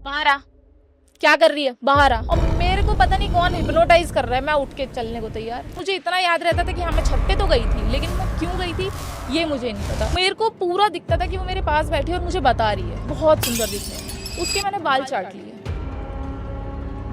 बाहर आ, क्या कर रही है, बाहर आ। और मेरे को पता नहीं कौन हिप्नोटाइज कर रहा है, मैं उठ के चलने को तैयार। मुझे इतना याद रहता था कि हाँ मैं छत पे तो गई थी, लेकिन मैं क्यों गई थी ये मुझे नहीं पता। मेरे को पूरा दिखता था कि वो मेरे पास बैठी और मुझे बता रही है, बहुत सुंदर दिख रही है। उसके मैंने बाल चाट लिए,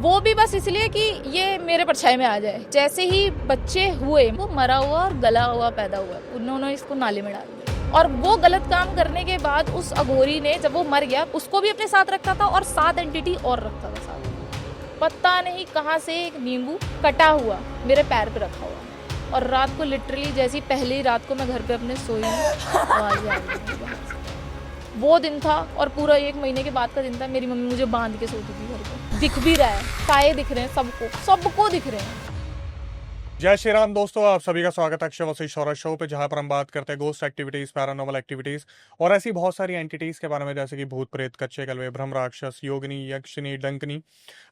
वो भी बस इसलिए कि ये मेरे परछाई में आ जाए। जैसे ही बच्चे हुए, वो मरा हुआ और गला हुआ पैदा हुआ, उन्होंने इसको नाले में डाल दिया। और वो गलत काम करने के बाद उस अघोरी ने, जब वो मर गया, उसको भी अपने साथ रखा था और 7 एंटिटी और रखता था साथ। पता नहीं कहाँ से एक नींबू कटा हुआ मेरे पैर पे रखा हुआ। और रात को लिटरली जैसी पहली रात को मैं घर पे अपने सोई, आवाज़ आ रही। वो दिन था और पूरा 1 महीने के बाद का दिन था। मेरी मम्मी मुझे बांध के सोती थी घर पे। दिख भी रहा है, साए दिख रहे हैं, सबको दिख रहे हैं। जय श्री राम दोस्तों, आप सभी का स्वागत है अक्षय वशिष्ठ हॉरर शो पे, जहां पर हम बात करते हैं गोस्ट एक्टिविटीज, पैरानॉर्मल एक्टिविटीज और ऐसी बहुत सारी एंटिटीज के बारे में, जैसे कि भूत प्रेत, कच्चे कलवे, ब्रह्म राक्षस, योगिनी, यक्षिनी, डंकनी।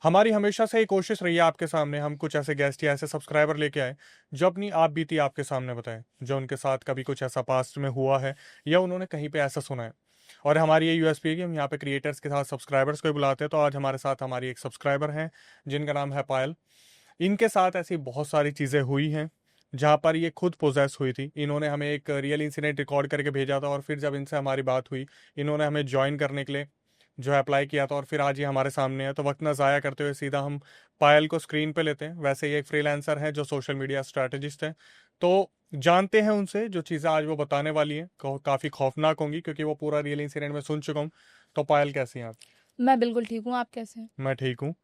हमारी हमेशा से ही कोशिश रही है आपके सामने हम कुछ ऐसे गेस्ट या ऐसे सब्सक्राइबर लेके आए जो अपनी आप बीती आपके सामने बताएं, जो उनके साथ कभी कुछ ऐसा पास्ट में हुआ है या उन्होंने कहीं पे ऐसा सुना है। और हमारी ये यूएसपी है कि हम यहाँ पे क्रिएटर्स के साथ सब्सक्राइबर्स को भी बुलाते हैं। तो आज हमारे साथ हमारी एक सब्सक्राइबर हैं जिनका नाम है पायल। इनके साथ ऐसी बहुत सारी चीज़ें हुई हैं जहाँ पर ये खुद पोजेस हुई थी। इन्होंने हमें एक रियल इंसिडेंट रिकॉर्ड करके भेजा था और फिर जब इनसे हमारी बात हुई, इन्होंने हमें ज्वाइन करने के लिए जो है अप्लाई किया था और फिर आज ये हमारे सामने है। तो वक्त ना ज़ाया करते हुए सीधा हम पायल को स्क्रीन पे लेते हैं। वैसे ये एक फ्रीलांसर है जो सोशल मीडिया स्ट्रैटेजिस्ट है। तो जानते हैं उनसे जो चीज़ें आज वो बताने वाली हैं, काफ़ी खौफनाक होंगी क्योंकि वो पूरा रियल इंसिडेंट में सुन चुका हूँ। तो पायल, कैसी हैं आप? मैं बिल्कुल ठीक हूँ, आप कैसे हैं? मैं ठीक हूँ।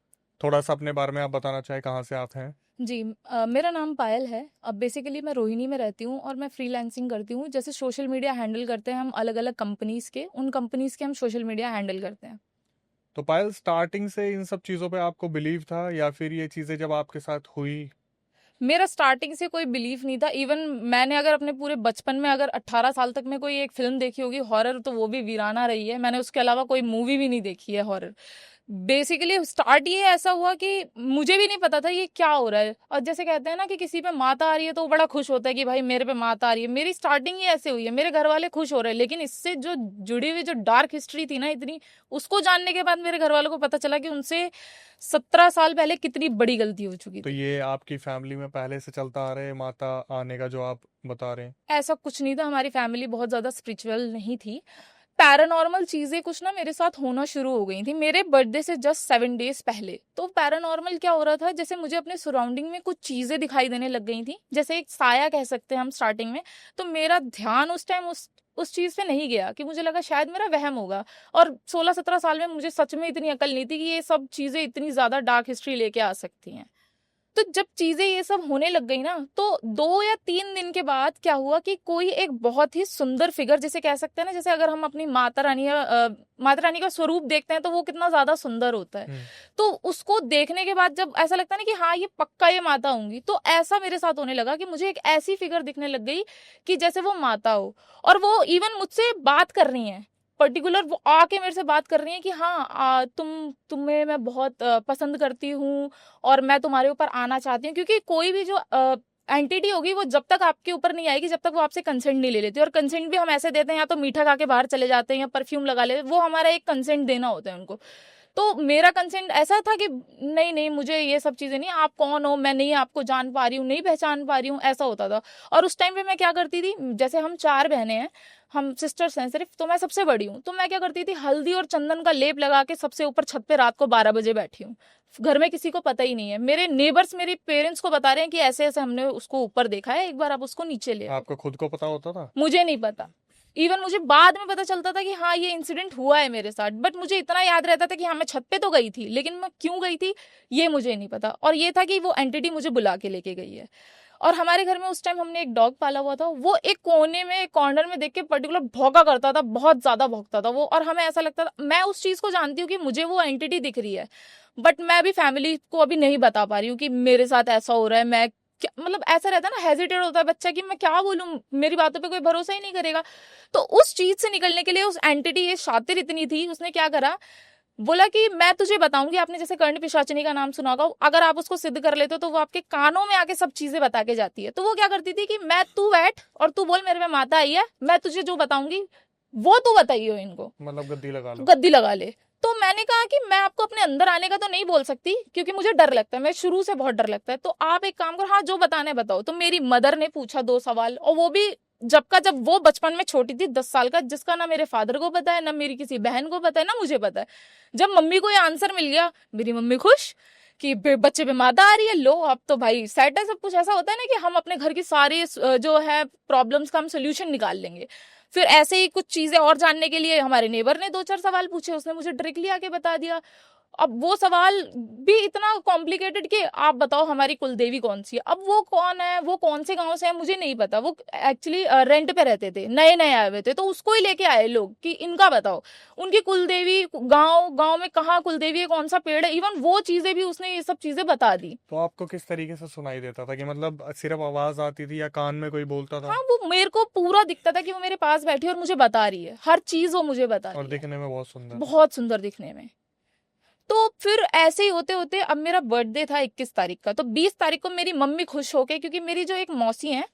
थोड़ा सा अपने बारे में आप बताना चाहें, कहाँ से आप हैं? जी, मेरा नाम पायल है। अब बेसिकली मैं रोहिणी में रहती हूँ और मैं फ्रीलांसिंग करती हूँ। जैसे सोशल मीडिया हैंडल करते हैं हम अलग अलग कंपनीज़ के, उन कंपनीज़ के हम सोशल मीडिया हैंडल करते हैं। तो पायल, स्टार्टिंग से इन सब चीज़ों पे आपको बिलीव था या फिर ये चीज़ें जब आपके साथ हुई? मेरा स्टार्टिंग से कोई बिलीफ नहीं था। इवन मैंने अगर अपने पूरे बचपन में अगर 18 साल तक में कोई एक फिल्म देखी होगी हॉरर, तो वो भी वीराना रही है। मैंने उसके अलावा कोई मूवी भी नहीं देखी है हॉरर। बेसिकली स्टार्ट ये ऐसा हुआ कि मुझे भी नहीं पता था ये क्या हो रहा है। और जैसे कहते हैं ना कि किसी पे माता आ रही है तो वो बड़ा खुश होता है कि भाई मेरे पे माता आ रही है। मेरी स्टार्टिंग ही ऐसे हुई है, मेरे घर वाले खुश हो रहे हैं, लेकिन इससे जो जुड़ी हुई जो डार्क हिस्ट्री थी ना इतनी, उसको जानने के बाद मेरे घर वालों को पता चला कि उनसे 17 साल पहले कितनी बड़ी गलती हो चुकी तो थी। ये आपकी फैमिली में पहले से चलता आ रहा है माता आने का जो आप बता रहे हैं? ऐसा कुछ नहीं था, हमारी फैमिली बहुत ज़्यादा स्पिरिचुअल नहीं थी। पैरानॉर्मल चीज़ें कुछ ना मेरे साथ होना शुरू हो गई थी मेरे बर्थडे से जस्ट 7 डेज पहले। तो पैरानॉर्मल क्या हो रहा था, जैसे मुझे अपने सराउंडिंग में कुछ चीज़ें दिखाई देने लग गई थी, जैसे एक साया कह सकते हैं हम स्टार्टिंग में। तो मेरा ध्यान उस टाइम उस चीज़ पे नहीं गया कि मुझे लगा शायद मेरा वहम होगा। और 16-17 साल में मुझे सच में इतनी अकल नहीं थी कि ये सब चीज़ें इतनी ज़्यादा डार्क हिस्ट्री लेके आ सकती हैं। तो जब चीजें ये सब होने लग गई ना, तो 2 या 3 दिन के बाद क्या हुआ कि कोई एक बहुत ही सुंदर फिगर, जिसे कह सकते हैं ना, जैसे अगर हम अपनी माता रानी या माता रानी का स्वरूप देखते हैं तो वो कितना ज्यादा सुंदर होता है। तो उसको देखने के बाद जब ऐसा लगता है ना कि हाँ ये पक्का ये माता होंगी, तो ऐसा मेरे साथ होने लगा कि मुझे एक ऐसी फिगर दिखने लग गई कि जैसे वो माता हो। और वो इवन मुझसे बात कर रही है, पर्टिकुलर वो आके मेरे से बात कर रही है कि हाँ तुम्हें मैं बहुत पसंद करती हूँ और मैं तुम्हारे ऊपर आना चाहती हूँ। क्योंकि कोई भी जो एंटिटी होगी वो जब तक आपके ऊपर नहीं आएगी, जब तक वो आपसे कंसेंट नहीं ले लेती। और कंसेंट भी हम ऐसे देते हैं, या तो मीठा खा के बाहर चले जाते हैं या परफ्यूम लगा लेते हैं, वो हमारा एक कंसेंट देना होता है उनको। तो मेरा कंसेंट ऐसा था कि नहीं नहीं, मुझे ये सब चीज़ें नहीं, आप कौन हो, मैं नहीं आपको जान पा रही हूँ, नहीं पहचान पा रही हूँ, ऐसा होता था। और उस टाइम पे मैं क्या करती थी, जैसे हम 4 बहनें हैं, हम सिस्टर्स हैं सिर्फ, तो मैं सबसे बड़ी हूँ। तो मैं क्या करती थी, हल्दी और चंदन का लेप लगा के सबसे ऊपर छत पे रात को 12 बजे बैठी हूँ। घर में किसी को पता ही नहीं है। मेरे नेबर्स मेरे पेरेंट्स को बता रहे हैं कि ऐसे ऐसे हमने उसको ऊपर देखा है, एक बार आप उसको नीचे ले आओ। आपको खुद को पता होता था? मुझे नहीं पता। इवन मुझे बाद में पता चलता था कि हाँ ये इंसिडेंट हुआ है मेरे साथ, बट मुझे इतना याद रहता था कि हाँ मैं छत पे तो गई थी, लेकिन मैं क्यों गई थी ये मुझे नहीं पता। और ये था कि वो एंटिटी मुझे बुला के लेके गई है। और हमारे घर में उस टाइम हमने एक डॉग पाला हुआ था, वो एक कोने में, एक कॉर्नर में देख के पर्टिकुलर भौंका करता था, बहुत ज्यादा भौंकता था वो। और हमें ऐसा लगता था, मैं उस चीज को जानती हूँ कि मुझे वो एंटिटी दिख रही है, बट मैं अभी फैमिली को अभी नहीं बता पा रही हूँ कि मेरे साथ ऐसा हो रहा है। मैं मतलब ऐसा रहता है ना, हेजिटेट होता है बच्चा कि मैं क्या बोलूं, मेरी बातों पे कोई भरोसा ही नहीं करेगा। तो उस चीज से निकलने के लिए उस एंटिटी, ये शातिर इतनी थी, उसने क्या करा, बोला कि मैं तुझे बताऊंगी। आपने जैसे कर्ण पिशाचिनी का नाम सुना होगा, अगर आप उसको सिद्ध कर लेते हो तो वो आपके कानों में आके सब चीजें बता के जाती है। तो वो क्या करती थी कि मैं, तू बैठ और तू बोल मेरे में माता आई है, मैं तुझे जो बताऊंगी वो तू बताइयो इनको, मतलब गद्दी लगा लो। गद्दी लगा ले। तो मैंने कहा कि मैं आपको अपने अंदर आने का तो नहीं बोल सकती क्योंकि मुझे डर लगता है, मैं शुरू से बहुत डर लगता है, तो आप एक काम करो, हाँ जो बताना है बताओ। तो मेरी मदर ने पूछा 2 सवाल, और वो भी जब वो बचपन में छोटी थी 10 साल का, जिसका ना मेरे फादर को पता है ना मेरी किसी बहन को पता है ना मुझे पता है। जब मम्मी को ये आंसर मिल गया, मेरी मम्मी खुश कि बच्चे पे माता आ रही है, लो अब तो भाई सेट है सब कुछ। ऐसा होता है ना कि हम अपने घर की सारी जो है प्रॉब्लम्स का हम सोल्यूशन निकाल लेंगे। फिर ऐसे ही कुछ चीजें और जानने के लिए हमारे नेबर ने 2-4 सवाल पूछे, उसने मुझे डायरेक्टली आके बता दिया। अब वो सवाल भी इतना कॉम्प्लिकेटेड कि आप बताओ हमारी कुलदेवी कौन सी है। अब वो कौन है, वो कौन से गांव से है मुझे नहीं पता, वो एक्चुअली रेंट पे रहते थे, नए नए आए हुए थे, तो उसको ही लेके आए लोग कि इनका बताओ उनकी कुलदेवी, गांव गांव में कहाँ कुलदेवी है, कौन सा पेड़ है, इवन वो चीजें भी उसने ये सब चीजें बता दी। तो आपको किस तरीके से सुनाई देता था कि मतलब सिर्फ आवाज आती थी या कान में कोई बोलता था? हाँ, वो मेरे को पूरा दिखता था कि वो मेरे पास बैठी है और मुझे बता रही है, हर चीज वो मुझे बता और रही है। दिखने में बहुत सुंदर। बहुत सुंदर दिखने में। तो फिर ऐसे ही होते होते अब मेरा बर्थडे था 21 तारीख का, तो 20 तारीख को मेरी मम्मी खुश हो गई क्योंकि मेरी जो एक मौसी है,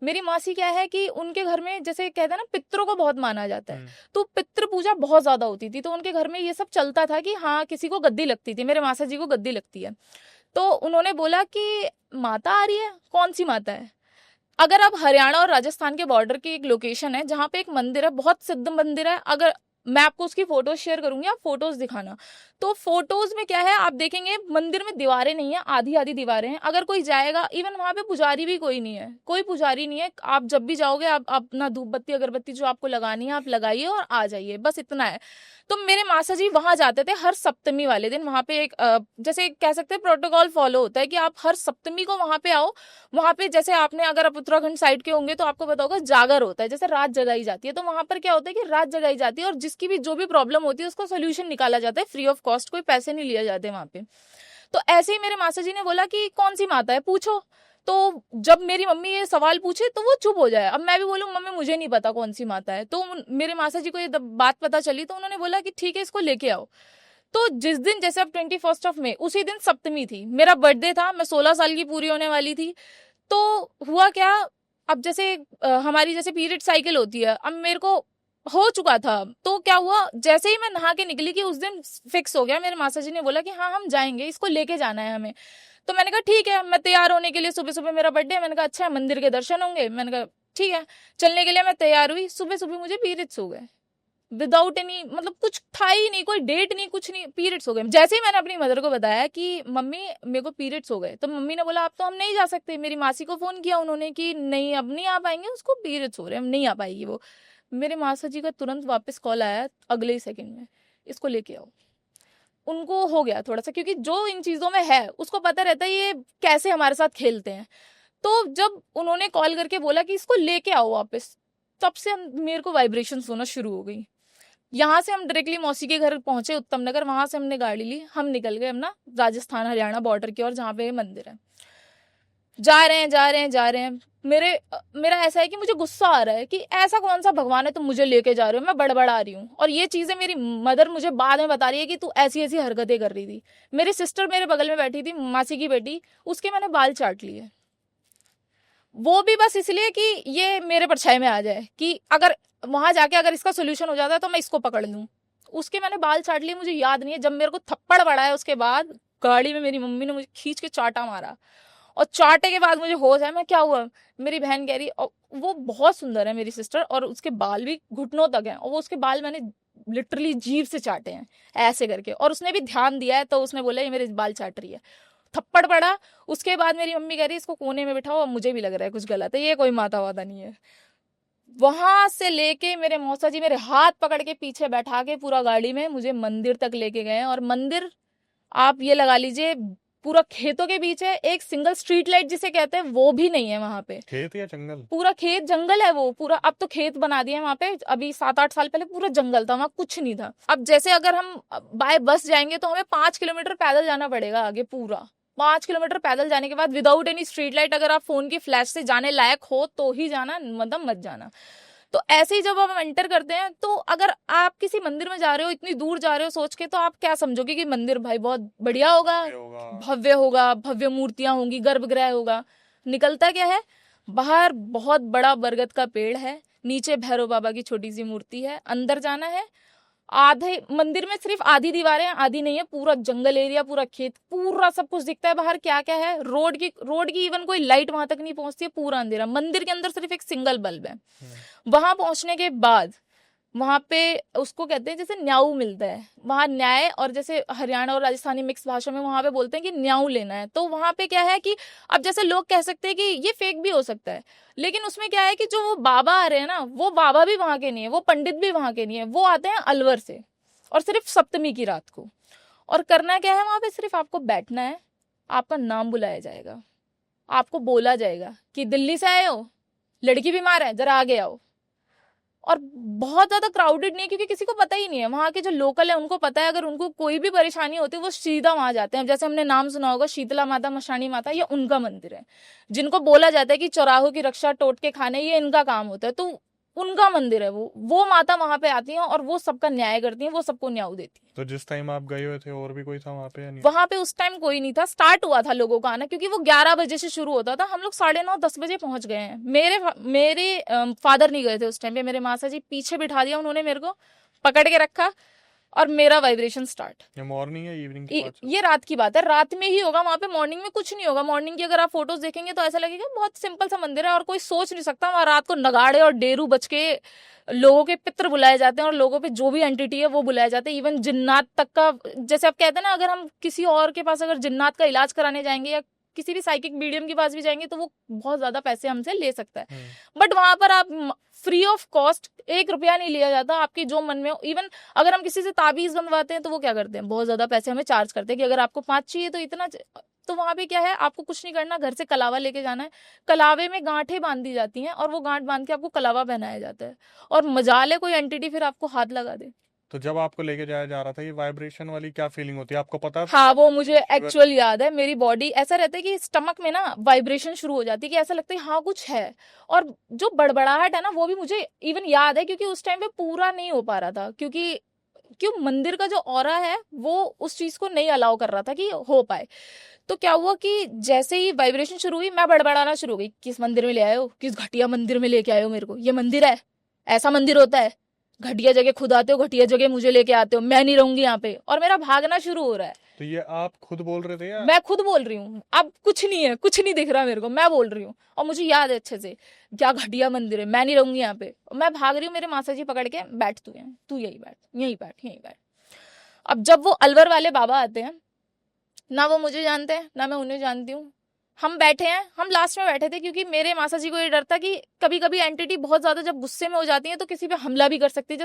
मेरी मौसी क्या है कि उनके घर में जैसे कहते हैं ना पितरों को बहुत माना जाता है, तो पितृ पूजा बहुत ज्यादा होती थी, तो उनके घर में ये सब चलता था कि हाँ किसी को गद्दी लगती थी, मेरे मासा जी को गद्दी लगती है। तो उन्होंने बोला कि माता आ रही है, कौन सी माता है। अगर आप हरियाणा और राजस्थान के बॉर्डर की एक लोकेशन है जहाँ पे एक मंदिर है, बहुत सिद्ध मंदिर है, अगर मैं आपको उसकी फोटोज शेयर करूंगी, आप फोटोज दिखाना। तो फोटोज में क्या है, आप देखेंगे मंदिर में दीवारें नहीं है, आधी आधी दीवारें हैं। अगर कोई जाएगा, इवन वहां पे पुजारी भी कोई नहीं है, कोई पुजारी नहीं है, आप जब भी जाओगे आप अपना धूप बत्ती अगरबत्ती जो आपको लगानी है आप लगाइए और आ जाइए, बस इतना है। तो मेरे मासा जी वहां जाते थे हर सप्तमी वाले दिन। वहां पे एक जैसे कह सकते हैं प्रोटोकॉल फॉलो होता है कि आप हर सप्तमी को वहां पे आओ। वहां पे जैसे आपने, अगर आप उत्तराखंड साइड के होंगे तो आपको पता होगा जागर होता है, जैसे रात जगाई जाती है, तो वहां पर क्या होता है कि रात जगाई जाती है और जिसकी भी जो भी प्रॉब्लम होती है उसको सोल्यूशन निकाला जाता है फ्री ऑफ कॉस्ट, कोई पैसे नहीं लिए जाते वहां पे। तो ऐसे ही मेरे मासा जी ने बोला कि कौन सी माता है पूछो। तो जब मेरी मम्मी ये सवाल पूछे तो वो चुप हो जाए, अब मैं भी बोलूँ मम्मी मुझे नहीं पता कौन सी माता है, तो मेरे मासा जी को ये बात पता चली, तो उन्होंने बोला कि ठीक है इसको लेके आओ। तो जिस दिन, जैसे अब 21 उसी दिन सप्तमी थी, मेरा बर्थडे था, मैं 16 साल की पूरी होने वाली थी। तो हुआ क्या, अब जैसे हमारी जैसे पीरियड साइकिल होती है, अब मेरे को हो चुका था, तो क्या हुआ जैसे ही मैं नहा के निकली कि उस दिन फिक्स हो गया, मेरे मासा जी ने बोला कि हाँ हम जाएंगे, इसको लेके जाना है हमें। तो मैंने कहा ठीक है, मैं तैयार होने के लिए, सुबह सुबह मेरा बर्थडे है, मैंने कहा अच्छा मंदिर के दर्शन होंगे, मैंने कहा ठीक है चलने के लिए मैं तैयार हुई। सुबह सुबह मुझे पीरियड्स हो गए, विदाउट एनी, मतलब कुछ था ही नहीं, कोई डेट नहीं, कुछ नहीं, पीरियड्स हो गए। जैसे ही मैंने अपनी मदर को बताया कि मम्मी मेरे को पीरियड्स हो गए, तो मम्मी ने बोला अब तो हम नहीं जा सकते। मेरी मासी को फोन किया उन्होंने कि नहीं अब नहीं आ पाएंगे, उसको पीरियड्स हो रहे हैं, हम नहीं आ पाएगी वो। मेरे मासा जी का तुरंत वापस कॉल आया अगले ही सेकंड में, इसको लेके आओ। उनको हो गया थोड़ा सा, क्योंकि जो इन चीजों में है उसको पता रहता है ये कैसे हमारे साथ खेलते हैं। तो जब उन्होंने कॉल करके बोला कि इसको लेके आओ वापस, तब से मेरे को वाइब्रेशन होना शुरू हो गई। यहाँ से हम डायरेक्टली मौसी के घर पहुंचे उत्तम नगर, वहां से हमने गाड़ी ली, हम निकल गए अपना राजस्थान हरियाणा बॉर्डर की ओर जहाँ पे मंदिर है। जा रहे हैं जा रहे हैं जा रहे हैं, मेरा ऐसा है कि मुझे गुस्सा आ रहा है कि ऐसा कौन सा भगवान है तुम मुझे लेके जा रहे हो, मैं बड़बड़ा रही हूँ। और ये चीजें मेरी मदर मुझे बाद में बता रही है कि तू ऐसी ऐसी हरकतें कर रही थी। मेरी सिस्टर मेरे बगल में बैठी थी, मासी की बेटी, उसके मैंने बाल चाट लिए, वो भी बस इसलिए कि ये मेरे परछाई में आ जाए, कि अगर वहां जाके अगर इसका सोल्यूशन हो जाता है तो मैं इसको पकड़ लूं। उसके मैंने बाल चाट लिए, मुझे याद नहीं है। जब मेरे को थप्पड़ पड़ा है उसके बाद गाड़ी में, मेरी मम्मी ने मुझे खींच के चाटा मारा, और चाटे के बाद मुझे होश आया, मैं क्या हुआ, मेरी बहन कह रही, और वो बहुत सुंदर है मेरी सिस्टर, और उसके बाल भी घुटनों तक हैं, और वो उसके बाल मैंने लिटरली जीभ से चाटे हैं ऐसे करके, और उसने भी ध्यान दिया है, तो उसने बोला ये मेरे बाल चाट रही है। थप्पड़ पड़ा। उसके बाद मेरी मम्मी कह रही इसको कोने में बिठाओ, अब मुझे भी लग रहा है कुछ गलत है, ये कोई माता वाता नहीं है। वहां से लेके मेरे मौसा जी मेरे हाथ पकड़ के पीछे बैठा के पूरा गाड़ी में मुझे मंदिर तक लेके गए। और मंदिर आप ये लगा लीजिए पूरा खेतों के बीच है, एक सिंगल स्ट्रीट लाइट जिसे कहते हैं वो भी नहीं है वहां पे। खेत या जंगल? पूरा खेत जंगल है वो पूरा, अब तो खेत बना दिए वहां पे, अभी 7-8 साल पहले पूरा जंगल था, वहां कुछ नहीं था। अब जैसे अगर हम बाय बस जाएंगे तो हमें 5 किलोमीटर पैदल जाना पड़ेगा आगे, पूरा 5 किलोमीटर पैदल जाने के बाद विदाउट एनी स्ट्रीट लाइट, अगर आप फोन की फ्लैश से जाने लायक हो तो ही जाना, मतलब मत जाना। तो ऐसे ही जब हम एंटर करते हैं, तो अगर आप किसी मंदिर में जा रहे हो, इतनी दूर जा रहे हो सोच के, तो आप क्या समझोगे कि मंदिर भाई बहुत बढ़िया होगा, भव्य होगा, भव्य मूर्तियां होंगी, गर्भगृह होगा। निकलता क्या है, बाहर बहुत बड़ा बरगद का पेड़ है, नीचे भैरव बाबा की छोटी सी मूर्ति है, अंदर जाना है, आधे मंदिर में सिर्फ आधी दीवारें हैं, आधी नहीं है, पूरा जंगल एरिया, पूरा खेत, पूरा सब कुछ दिखता है बाहर। क्या क्या है, रोड की इवन कोई लाइट वहां तक नहीं पहुंचती है, पूरा अंधेरा। मंदिर के अंदर सिर्फ एक सिंगल बल्ब है। वहां पहुंचने के बाद वहां पे उसको कहते हैं जैसे न्याऊ मिलता है, वहां न्याय, और जैसे हरियाणा और राजस्थानी मिक्स भाषा में वहां पे बोलते हैं कि न्याऊ लेना है। तो वहां पे क्या है कि अब जैसे लोग कह सकते हैं कि ये फेक भी हो सकता है, लेकिन उसमें क्या है कि जो वो बाबा आ रहे हैं ना, वो बाबा भी वहां के नहीं है, वो पंडित भी वहां के नहीं है, वो आते हैं अलवर से, और सिर्फ सप्तमी की रात को। और करना क्या है वहां पे, सिर्फ आपको बैठना है, आपका नाम बुलाया जाएगा, आपको बोला जाएगा कि दिल्ली से आए हो, लड़की बीमार है, जरा आगे आओ। और बहुत ज्यादा क्राउडेड नहीं है, क्योंकि किसी को पता ही नहीं है, वहां के जो लोकल है उनको पता है, अगर उनको कोई भी परेशानी होती है वो सीधा वहां जाते हैं। जैसे हमने नाम सुना होगा शीतला माता, मशानी माता, ये उनका मंदिर है। जिनको बोला जाता है कि चौराहों की रक्षा, टोटके खाने, ये इनका काम होता है, तो उनका मंदिर है वो माता वहां पे आती हैं और वो सबका न्याय करती हैं, वो सबको न्याय देती हैं। तो जिस टाइम आप गए हुए थे और भी कोई था वहां पे या नहीं? वहां पे उस टाइम कोई नहीं था, स्टार्ट हुआ था लोगों का आना, क्योंकि वो 11 बजे से शुरू होता था, हम लोग 9:30-10 बजे पहुंच गए हैं। मेरे फादर नहीं गए थे उस टाइम पे, मेरे मासा जी पीछे बिठा दिया उन्होंने, मेरे को पकड़ के रखा, और मेरा वाइब्रेशन स्टार्ट। ये मॉर्निंग या इवनिंग की बात है? ये रात की बात है, रात में ही होगा वहां पे, मॉर्निंग में कुछ नहीं होगा। मॉर्निंग की अगर आप फोटोज देखेंगे तो ऐसा लगेगा बहुत सिंपल सा मंदिर है, और कोई सोच नहीं सकता वहां रात को नगाड़े और डेरू बज के लोगों के पितर बुलाए जाते हैं, और लोगों पे जो भी एंटिटी है वो बुलाए जाते हैं, इवन जिन्नात तक का। जैसे आप कहते हैं ना, अगर हम किसी और के पास अगर जिन्नात का इलाज कराने जाएंगे या किसी भी साइकिक मीडियम के पास भी जाएंगे, तो वो बहुत ज्यादा पैसे हमसे ले सकता है, बट वहां पर आप फ्री ऑफ कॉस्ट, 1 रुपया नहीं लिया जाता, आपकी जो मन में हो। इवन अगर हम किसी से ताबीज बनवाते हैं तो वो क्या करते हैं, बहुत ज्यादा पैसे हमें चार्ज करते हैं कि अगर आपको 5 चाहिए तो इतना। तो वहां पे क्या है, आपको कुछ नहीं करना, घर से कलावा लेके जाना है, कलावे में गांठें बांधी जाती हैं, और वो गांठ बांध के आपको कलावा पहनाया जाता है, और मजाल है कोई एंटिटी फिर आपको हाथ लगा दे। तो जब आपको लेके जाया जा रहा था, ये वाइब्रेशन वाली क्या फीलिंग होती है, आपको पता था? हाँ, वो मुझे एक्चुअल याद है। मेरी बॉडी ऐसा रहता है कि स्टमक में ना वाइब्रेशन शुरू हो जाती है, कि ऐसा लगता है हाँ कुछ है। और जो बड़बड़ाहट है ना, वो भी मुझे इवन याद है, क्योंकि उस टाइम पे पूरा नहीं हो पा रहा था, क्योंकि क्यों मंदिर का जो ऑरा है वो उस चीज को नहीं अलाउ कर रहा था कि हो पाए। तो क्या हुआ कि जैसे ही वाइब्रेशन शुरू हुई, मैं बड़बड़ाना शुरू हो गई, किस मंदिर में ले आए हो, किस घटिया मंदिर में लेके आए हो मेरे को, ये मंदिर है, ऐसा मंदिर होता है, घटिया जगह खुद आते हो, घटिया जगह मुझे लेके आते हो, मैं नहीं रहूंगी यहाँ पे। और मेरा भागना शुरू हो रहा है। तो ये आप खुद बोल रहे थे या? मैं खुद बोल रही हूँ, अब कुछ नहीं है, कुछ नहीं दिख रहा मेरे को, मैं बोल रही हूँ, और मुझे याद है अच्छे से, क्या घटिया मंदिर है, मैं नहीं रहूंगी यहाँ पे। मैं भाग रही हूँ, मेरे मासा जी पकड़ के, बैठ तू यहाँ, तू यही बैठ, यही बैठ, यही बैठ। अब जब वो अलवर वाले बाबा आते हैं ना, वो मुझे जानते हैं ना मैं उन्हें जानती हूँ। हम बैठे हैं, हम लास्ट में बैठे थे, क्योंकि मेरे मासा जी को ये डर था कि कभी कभी एंटिटी बहुत ज्यादा जब गुस्से में हो जाती है तो किसी पे हमला भी कर सकती है,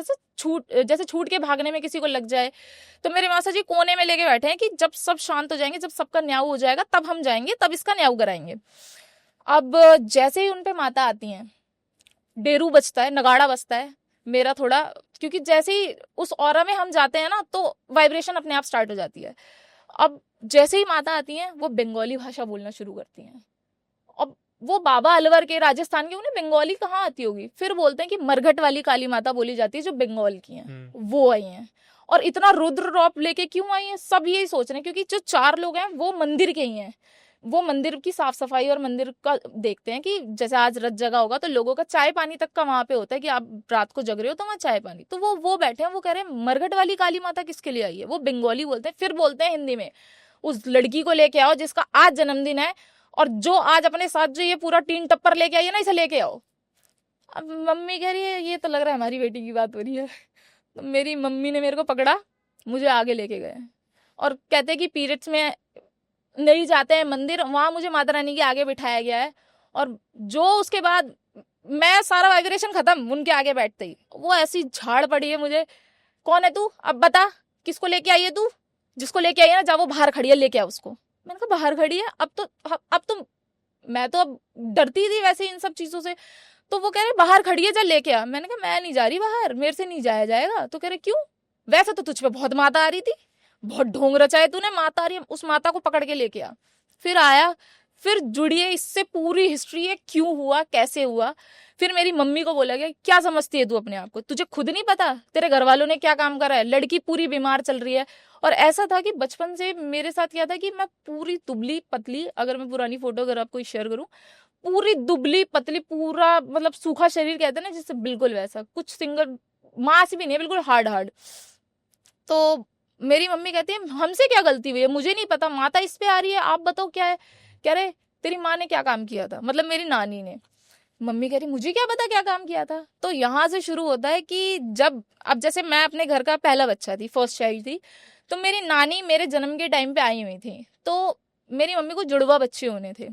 जैसे छूट के भागने में किसी को लग जाए। तो मेरे मासा जी कोने में लेके बैठे हैं कि जब सब शांत हो जाएंगे, जब सबका न्याय हो जाएगा, तब हम जाएंगे, तब इसका न्याय कराएंगे। अब जैसे ही उनपे माता आती हैं, डेरू बजता है, नगाड़ा बजता है, मेरा थोड़ा, क्योंकि जैसे ही उस ऑरा में हम जाते हैं ना, तो वाइब्रेशन अपने आप स्टार्ट हो जाती है। अब जैसे ही माता आती हैं, वो बंगाली भाषा बोलना शुरू करती हैं। अब वो बाबा अलवर के, राजस्थान के, उन्हें बंगाली कहाँ आती होगी। फिर बोलते हैं कि मरघट वाली काली माता बोली जाती है, जो बंगाल की हैं, वो आई हैं। और इतना रुद्र रौप लेके क्यों आई हैं, सब यही सोच रहे हैं, क्योंकि जो 4 लोग हैं वो मंदिर के ही हैं। वो मंदिर की साफ सफाई और मंदिर का देखते हैं कि जैसे आज रथ जगह होगा तो लोगों का चाय पानी तक का वहां पे होता है, कि आप रात को जग रहे हो तो वहां चाय पानी। तो वो बैठे हैं, वो कह रहे हैं मरघट वाली काली माता किसके लिए आई है। वो बंगाली बोलते हैं, फिर बोलते हैं हिंदी में, उस लड़की को लेके आओ जिसका आज जन्मदिन है, और जो आज अपने साथ जो ये पूरा टीन टप्पर लेके आई है ना, इसे लेके आओ। अब मम्मी कह रही है ये तो लग रहा है हमारी बेटी की बात हो रही है। तो मेरी मम्मी ने मेरे को पकड़ा, मुझे आगे लेके गए, और कहते कि पीरियड्स में नहीं जाते हैं मंदिर, वहां मुझे माता रानी के आगे बिठाया गया है। और जो उसके बाद मैं सारा वाइब्रेशन खत्म, उनके आगे बैठते ही वो ऐसी झाड़ पड़ी है मुझे, कौन है तू, अब बता किसको लेके आई है तू, जिसको लेके आई है ना, जा वो बाहर खड़ी है, लेके आ उसको। मैंने कहा बाहर खड़ी है, अब तो मैं तो अब डरती थी वैसे इन सब चीजों से। तो वो कह रहे बाहर खड़ी है, जा लेके आ। मैंने कहा मैं नहीं जा रही बाहर, मेरे से नहीं जाया जाएगा। तो कह रहे क्यों, वैसे तो तुझ पे बहुत माता आ रही थी, बहुत ढोंग रचाए तूने, माता आ रही है, उस माता को पकड़ के लेके आ। फिर आया, फिर जुड़िए इससे, पूरी हिस्ट्री है, क्यों हुआ, कैसे हुआ। फिर मेरी मम्मी को बोला गया क्या समझती है तू अपने आप को, तुझे खुद नहीं पता तेरे घर वालों ने क्या काम करा है, लड़की पूरी बीमार चल रही है। और ऐसा था कि बचपन से मेरे साथ क्या था कि मैं पूरी दुबली पतली, अगर मैं पुरानी फोटो अगर आपको शेयर करूं, पूरी दुबली पतली, पूरा मतलब सूखा शरीर कहते हैं ना जिससे, बिल्कुल वैसा, कुछ सिंगल मांस भी नहीं है, बिल्कुल हार्ड। तो मेरी मम्मी कहती है हमसे क्या गलती हुई है, मुझे नहीं पता, माता इस पे आ रही है, आप बताओ क्या है। कह रहे तेरी माँ ने क्या काम किया था, मतलब मेरी नानी ने। मम्मी कह रही मुझे क्या पता क्या काम किया था। तो यहाँ से शुरू होता है कि जब अब जैसे मैं अपने घर का पहला बच्चा थी, फर्स्ट चाइल्ड थी, तो मेरी नानी मेरे जन्म के टाइम पे आई हुई थी। तो मेरी मम्मी को जुड़वा बच्चे होने थे।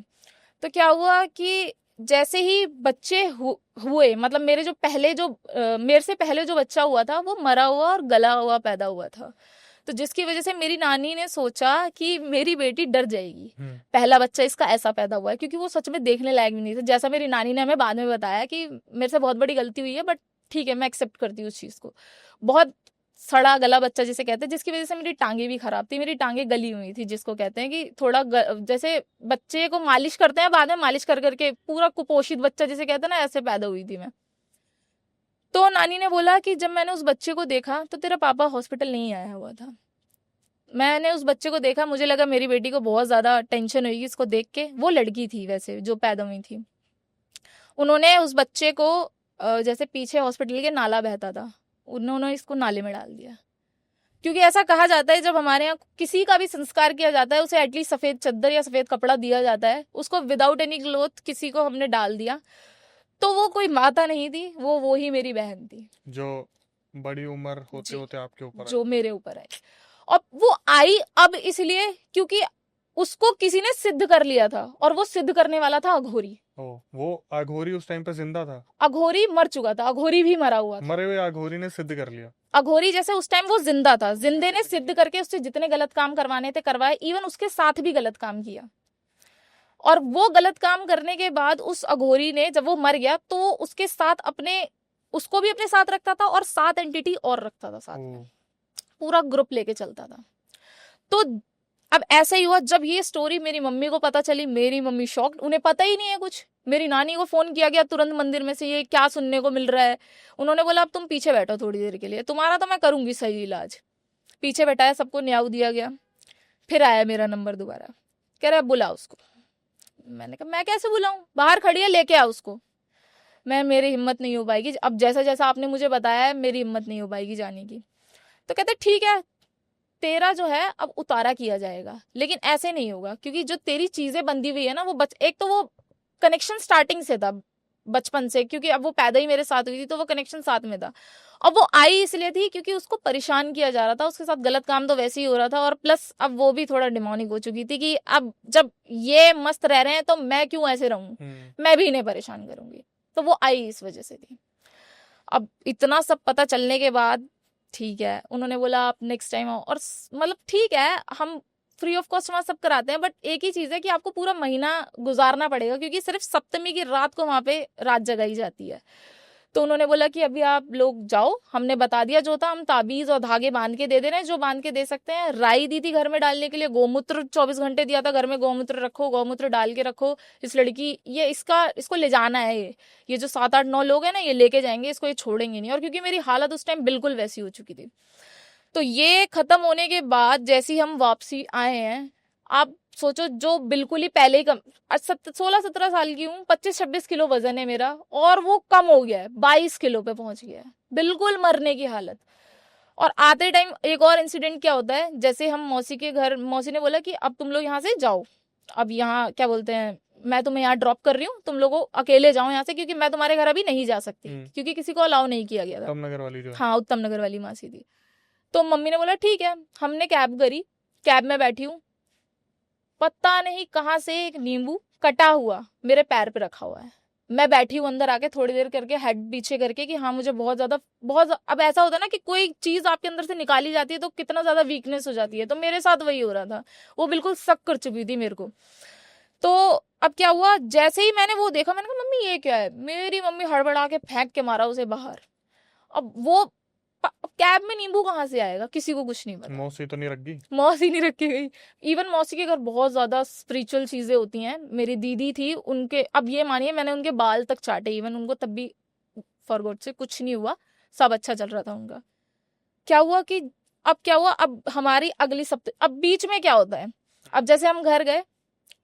तो क्या हुआ कि जैसे ही बच्चे हुए, मतलब मेरे जो पहले जो मेरे से पहले जो बच्चा हुआ था वो मरा हुआ और गला हुआ पैदा हुआ था। तो जिसकी वजह से मेरी नानी ने सोचा कि मेरी बेटी डर जाएगी, पहला बच्चा इसका ऐसा पैदा हुआ है, क्योंकि वो सच में देखने लायक भी नहीं था। जैसा मेरी नानी ने हमें बाद में बताया कि मेरे से बहुत बड़ी गलती हुई है, बट ठीक है मैं एक्सेप्ट करती हूँ उस चीज़ को। बहुत सड़ा गला बच्चा जिसे कहते हैं, जिसकी वजह से मेरी टांगे भी खराब थी, मेरी टांगे गली हुई थी, जिसको कहते हैं कि थोड़ा जैसे बच्चे को मालिश करते हैं बाद में मालिश कर करके पूरा कुपोषित बच्चा जिसे कहते हैं ना, ऐसे पैदा हुई थी मैं। तो नानी ने बोला कि जब मैंने उस बच्चे को देखा तो तेरा पापा हॉस्पिटल नहीं आया हुआ था। मैंने उस बच्चे को देखा, मुझे लगा मेरी बेटी को बहुत ज्यादा टेंशन होगी इसको देख के। वो लड़की थी वैसे जो पैदा हुई थी। उन्होंने उस बच्चे को जैसे पीछे हॉस्पिटल के नाला बहता था, उन्होंने इसको नाले में डाल दिया। क्योंकि ऐसा कहा जाता है जब हमारे यहाँ किसी का भी संस्कार किया जाता है, उसे एटलीस्ट सफेद चद्दर या सफेद कपड़ा दिया जाता है। उसको विदाउट एनी क्लोथ किसी को हमने डाल दिया। तो वो कोई माता नहीं थी, वो ही मेरी बहन थी जो बड़ी उम्र होते जी, होते आपके ऊपर जो मेरे ऊपर आई। और वो आई अब इसलिए क्योंकि उसको किसी ने सिद्ध कर लिया था, और वो सिद्ध करने वाला था अघोरी। वो अघोरी उस टाइम पे जिंदा था? अघोरी मर चुका था, अघोरी भी मरा हुआ था। मरे हुए अघोरी ने सिद्ध कर लिया। अघोरी जैसे उस टाइम वो जिंदा था, जिंदे ने सिद्ध करके उससे जितने गलत काम करवाने थे करवाए, इवन उसके साथ भी गलत काम किया। और वो गलत काम करने के बाद उस अघोरी ने जब वो मर गया तो उसके साथ उसको भी अपने साथ रखता था और 7 एंटिटी और रखता था साथ में, पूरा ग्रुप लेके चलता था। तो अब ऐसा ही हुआ, जब ये स्टोरी मेरी मम्मी को पता चली, मेरी मम्मी शॉक्ड, उन्हें पता ही नहीं है कुछ। मेरी नानी को फोन किया गया तुरंत मंदिर में से, ये क्या सुनने को मिल रहा है। उन्होंने बोला अब तुम पीछे बैठो थोड़ी देर के लिए, तुम्हारा तो मैं करूंगी सही इलाज। पीछे बैठाया, सबको न्याय दिया गया। फिर आया मेरा नंबर दोबारा, कह रहा बुला उसको। मैंने कहा मैं कैसे बुलाऊं, बाहर खड़ी है, लेके आ उसको। मेरी हिम्मत नहीं हो पाएगी, अब जैसा जैसा आपने मुझे बताया है मेरी हिम्मत नहीं हो पाएगी जाने की। तो कहते ठीक है, तेरा जो है अब उतारा किया जाएगा, लेकिन ऐसे नहीं होगा, क्योंकि जो तेरी चीजें बंधी हुई है ना, वो एक तो वो कनेक्शन स्टार्टिंग से था बचपन से, क्योंकि अब वो पैदा ही मेरे साथ हुई थी तो वो कनेक्शन साथ में था। अब वो आई इसलिए थी क्योंकि उसको परेशान किया जा रहा था, उसके साथ गलत काम तो वैसे ही हो रहा था, और प्लस अब वो भी थोड़ा डिमोनिक हो चुकी थी कि अब जब ये मस्त रह रहे हैं तो मैं क्यों ऐसे रहूं, मैं भी इन्हें परेशान करूंगी। तो वो आई इस वजह से थी। अब इतना सब पता चलने के बाद ठीक है, उन्होंने बोला आप नेक्स्ट टाइम आओ, और मतलब ठीक है हम फ्री ऑफ कॉस्ट वहाँ सब कराते हैं, बट एक ही चीज है कि आपको पूरा महीना गुजारना पड़ेगा, क्योंकि सिर्फ सप्तमी की रात को वहां पे रात जगाई जाती है। तो उन्होंने बोला कि अभी आप लोग जाओ, हमने बता दिया जो था, हम ताबीज और धागे बांध के दे दे रहे हैं जो बांध के दे सकते हैं। राई दी थी घर में डालने के लिए, गोमूत्र 24 घंटे दिया था घर में, गोमूत्र रखो, गोमूत्र डाल के रखो। इस लड़की ये इसको ले जाना है, ये जो 7-8-9 लोग हैं ना, ये लेके जाएंगे इसको, ये छोड़ेंगे नहीं। और क्योंकि मेरी हालत उस टाइम बिल्कुल वैसी हो चुकी थी, तो ये खत्म होने के बाद जैसे ही हम वापसी आए हैं, आप सोचो जो बिल्कुल ही पहले ही कम, 16-17 साल की हूँ, 25-26 किलो वजन है मेरा, और वो कम हो गया है, 22 किलो पे पहुंच गया है, बिल्कुल मरने की हालत। और आते टाइम एक और इंसिडेंट क्या होता है, जैसे हम मौसी के घर, मौसी ने बोला कि अब तुम लोग यहाँ से जाओ, अब यहाँ क्या बोलते हैं, मैं तुम्हें यहाँ ड्रॉप कर रही हूँ, तुम लोगों अकेले जाओ यहाँ से, क्योंकि मैं तुम्हारे घर अभी नहीं जा सकती, क्योंकि किसी को अलाउ नहीं किया गया था। उत्तम नगर वाली जो, हाँ उत्तम नगर वाली मासी थी। तो मम्मी ने बोला ठीक है, हमने कैब करी, कैब में बैठी हूँ, पता नहीं कहाँ से एक नींबू कटा हुआ मेरे पैर पे रखा हुआ है। मैं बैठी हूँ अंदर आके, थोड़ी देर करके हेड पीछे करके कि हाँ मुझे बहुत ज्यादा अब ऐसा होता है ना कि कोई चीज आपके अंदर से निकाली जाती है तो कितना ज्यादा वीकनेस हो जाती है, तो मेरे साथ वही हो रहा था, वो बिल्कुल सक कर चुकी थी मेरे को। तो अब क्या हुआ, जैसे ही मैंने वो देखा, मैंने कहा मम्मी ये क्या है, मेरी मम्मी हड़बड़ा के फेंक के मारा उसे बाहर। अब वो कैब में नींबू कहाँ से आएगा, किसी को कुछ नहीं पता। मौसी तो नहीं रख गई, मौसी नहीं रखी गई। इवन मौसी के घर बहुत ज्यादा स्पिरिचुअल चीजें होती हैं। मेरी दीदी थी, उनके अब ये मानिए मैंने उनके बाल तक चाटे, इवन उनको तब भी फॉर गॉड से कुछ नहीं हुआ, सब अच्छा चल रहा था उनका। क्या हुआ कि अब हमारी अगली अब बीच में क्या होता है, अब जैसे हम घर गए,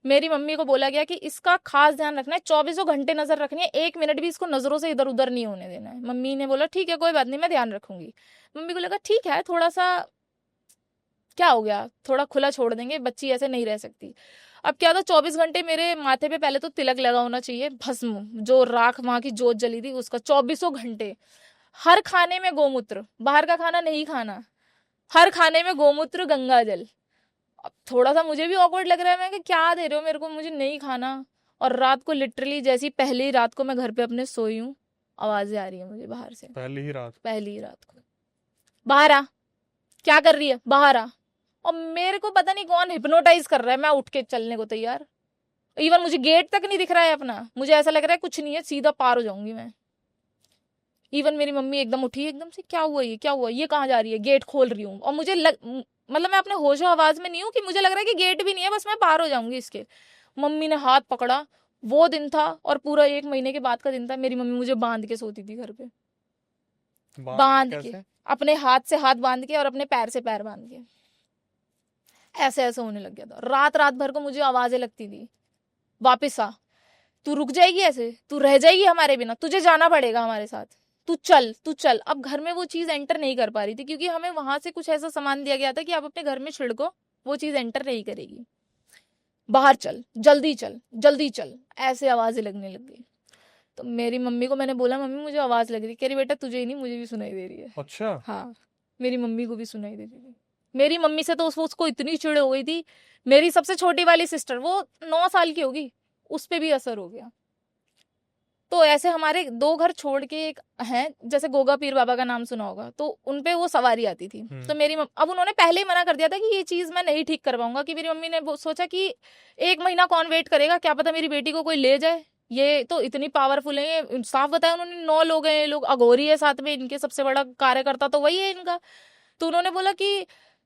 मेरी मम्मी को बोला गया कि इसका खास ध्यान रखना है, 24 घंटे नजर रखनी है, 1 मिनट भी इसको नजरों से इधर उधर नहीं होने देना है। मम्मी ने बोला ठीक है कोई बात नहीं, मैं ध्यान रखूंगी। मम्मी को लगा ठीक है, थोड़ा सा क्या हो गया, थोड़ा खुला छोड़ देंगे, बच्ची ऐसे नहीं रह सकती। अब क्या था, 24 घंटे मेरे माथे पे पहले तो तिलक लगा होना चाहिए, भस्म, जो राख वहां की जोत जली थी उसका, 24 घंटे। हर खाने में गोमूत्र, बाहर का खाना नहीं खाना, हर खाने में गोमूत्र, गंगा जल। अब थोड़ा सा मुझे भी ऑकवर्ड लग रहा है, मैं कि क्या दे रहे हो मेरे को, मुझे नहीं खाना। और रात को लिटरली जैसी पहली रात को मैं घर पे अपने सोई हूँ, आवाजें आ रही है मुझे बाहर से, पहली ही रात। पहली ही रात को, बाहर आ, क्या कर रही है, बाहर आ। और मेरे को पता नहीं कौन हिप्नोटाइज कर रहा है, मैं उठ के चलने को तैयार। इवन मुझे गेट तक नहीं दिख रहा है अपना, मुझे ऐसा लग रहा है कुछ नहीं है, सीधा पार हो जाऊंगी मैं। इवन मेरी मम्मी एकदम उठी, एकदम से क्या हुआ, ये क्या हुआ, ये कहाँ जा रही है, गेट खोल रही हूँ। और मुझे मतलब मैं अपने होशो आवाज में नहीं हूँ कि मुझे लग रहा है कि गेट भी नहीं है, बस मैं पार हो जाऊंगी इसके। मम्मी ने हाथ पकड़ा, वो दिन था, और पूरा 1 महीने के बाद का दिन था, मेरी मम्मी मुझे बांध के सोती थी घर पे, बांध के, कैसे? अपने हाथ से हाथ बांध के और अपने पैर से पैर बांध के, ऐसे ऐसे होने लग गया था। रात रात भर को मुझे आवाजें लगती थी, वापिस आ, तू रुक जाएगी ऐसे, तू रह जाएगी हमारे बिना, तुझे जाना पड़ेगा हमारे साथ, तू चल तू चल। अब घर में वो चीज एंटर नहीं कर पा रही थी, क्योंकि हमें वहां से कुछ ऐसा सामान दिया गया था कि आप अपने घर में छिड़को, वो चीज एंटर नहीं करेगी। बाहर चल, जल्दी चल, जल्दी चल, ऐसे आवाजें लगने लग गई। तो मेरी मम्मी को मैंने बोला, मम्मी मुझे आवाज लग रही। कह रही बेटा तुझे ही नहीं, मुझे भी सुनाई दे रही है। अच्छा। हाँ, मेरी मम्मी को भी सुनाई देती थी। मेरी मम्मी से तो उसको इतनी चिढ़ हो गई थी। मेरी सबसे छोटी वाली सिस्टर, वो 9 साल की होगी, उस पे भी असर हो गया। तो ऐसे हमारे 2 घर छोड़ के एक हैं, जैसे गोगा पीर बाबा का नाम सुना होगा, तो उनपे वो सवारी आती थी। तो मेरी अब उन्होंने पहले ही मना कर दिया था कि ये चीज मैं नहीं ठीक कर पाऊंगा, कि मेरी मम्मी ने सोचा कि 1 महीना कौन वेट करेगा, क्या पता मेरी बेटी को कोई ले जाए, ये तो इतनी पावरफुल है। ये साफ बताया उन्होंने, 9 लोग हैं, ये लोग अघोरी है साथ में, इनके सबसे बड़ा कार्यकर्ता तो वही है इनका। तो उन्होंने बोला कि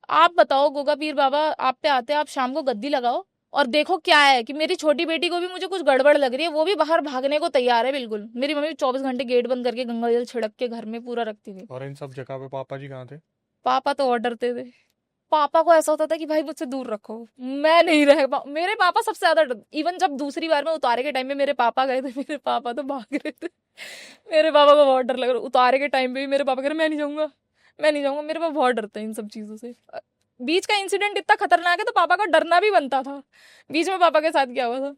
आप बताओ गोगा पीर बाबा, आप पे आते, आप शाम को गद्दी लगाओ और देखो क्या है, कि मेरी छोटी बेटी को भी मुझे कुछ गड़बड़ लग रही है, वो भी बाहर भागने को तैयार है बिल्कुल। मेरी मम्मी 24 घंटे गेट बंद करके गंगा जल छिड़क के घर में पूरा रखती थी। और इन सब जगह पे पापा जी कहाँ थे? पापा तो और डरते थे। पापा को ऐसा होता था कि भाई मुझसे दूर रखो, मैं नहीं रह मेरे पापा सबसे ज्यादा इवन जब दूसरी बार में उतारे के टाइम में मेरे पापा गए थे, मेरे पापा तो भाग रहे थे। मेरे पापा को बहुत डर लग रहा, उतारे के टाइम पे भी मेरे पापा कह रहे मैं नहीं जाऊंगा, मैं नहीं जाऊंगा। मेरे पापा बहुत डरते हैं इन सब चीजों से। बीच का इंसिडेंट इतना खतरनाक है, तो पापा का डरना भी बनता था। बीच में पापा के साथ क्या हुआ था,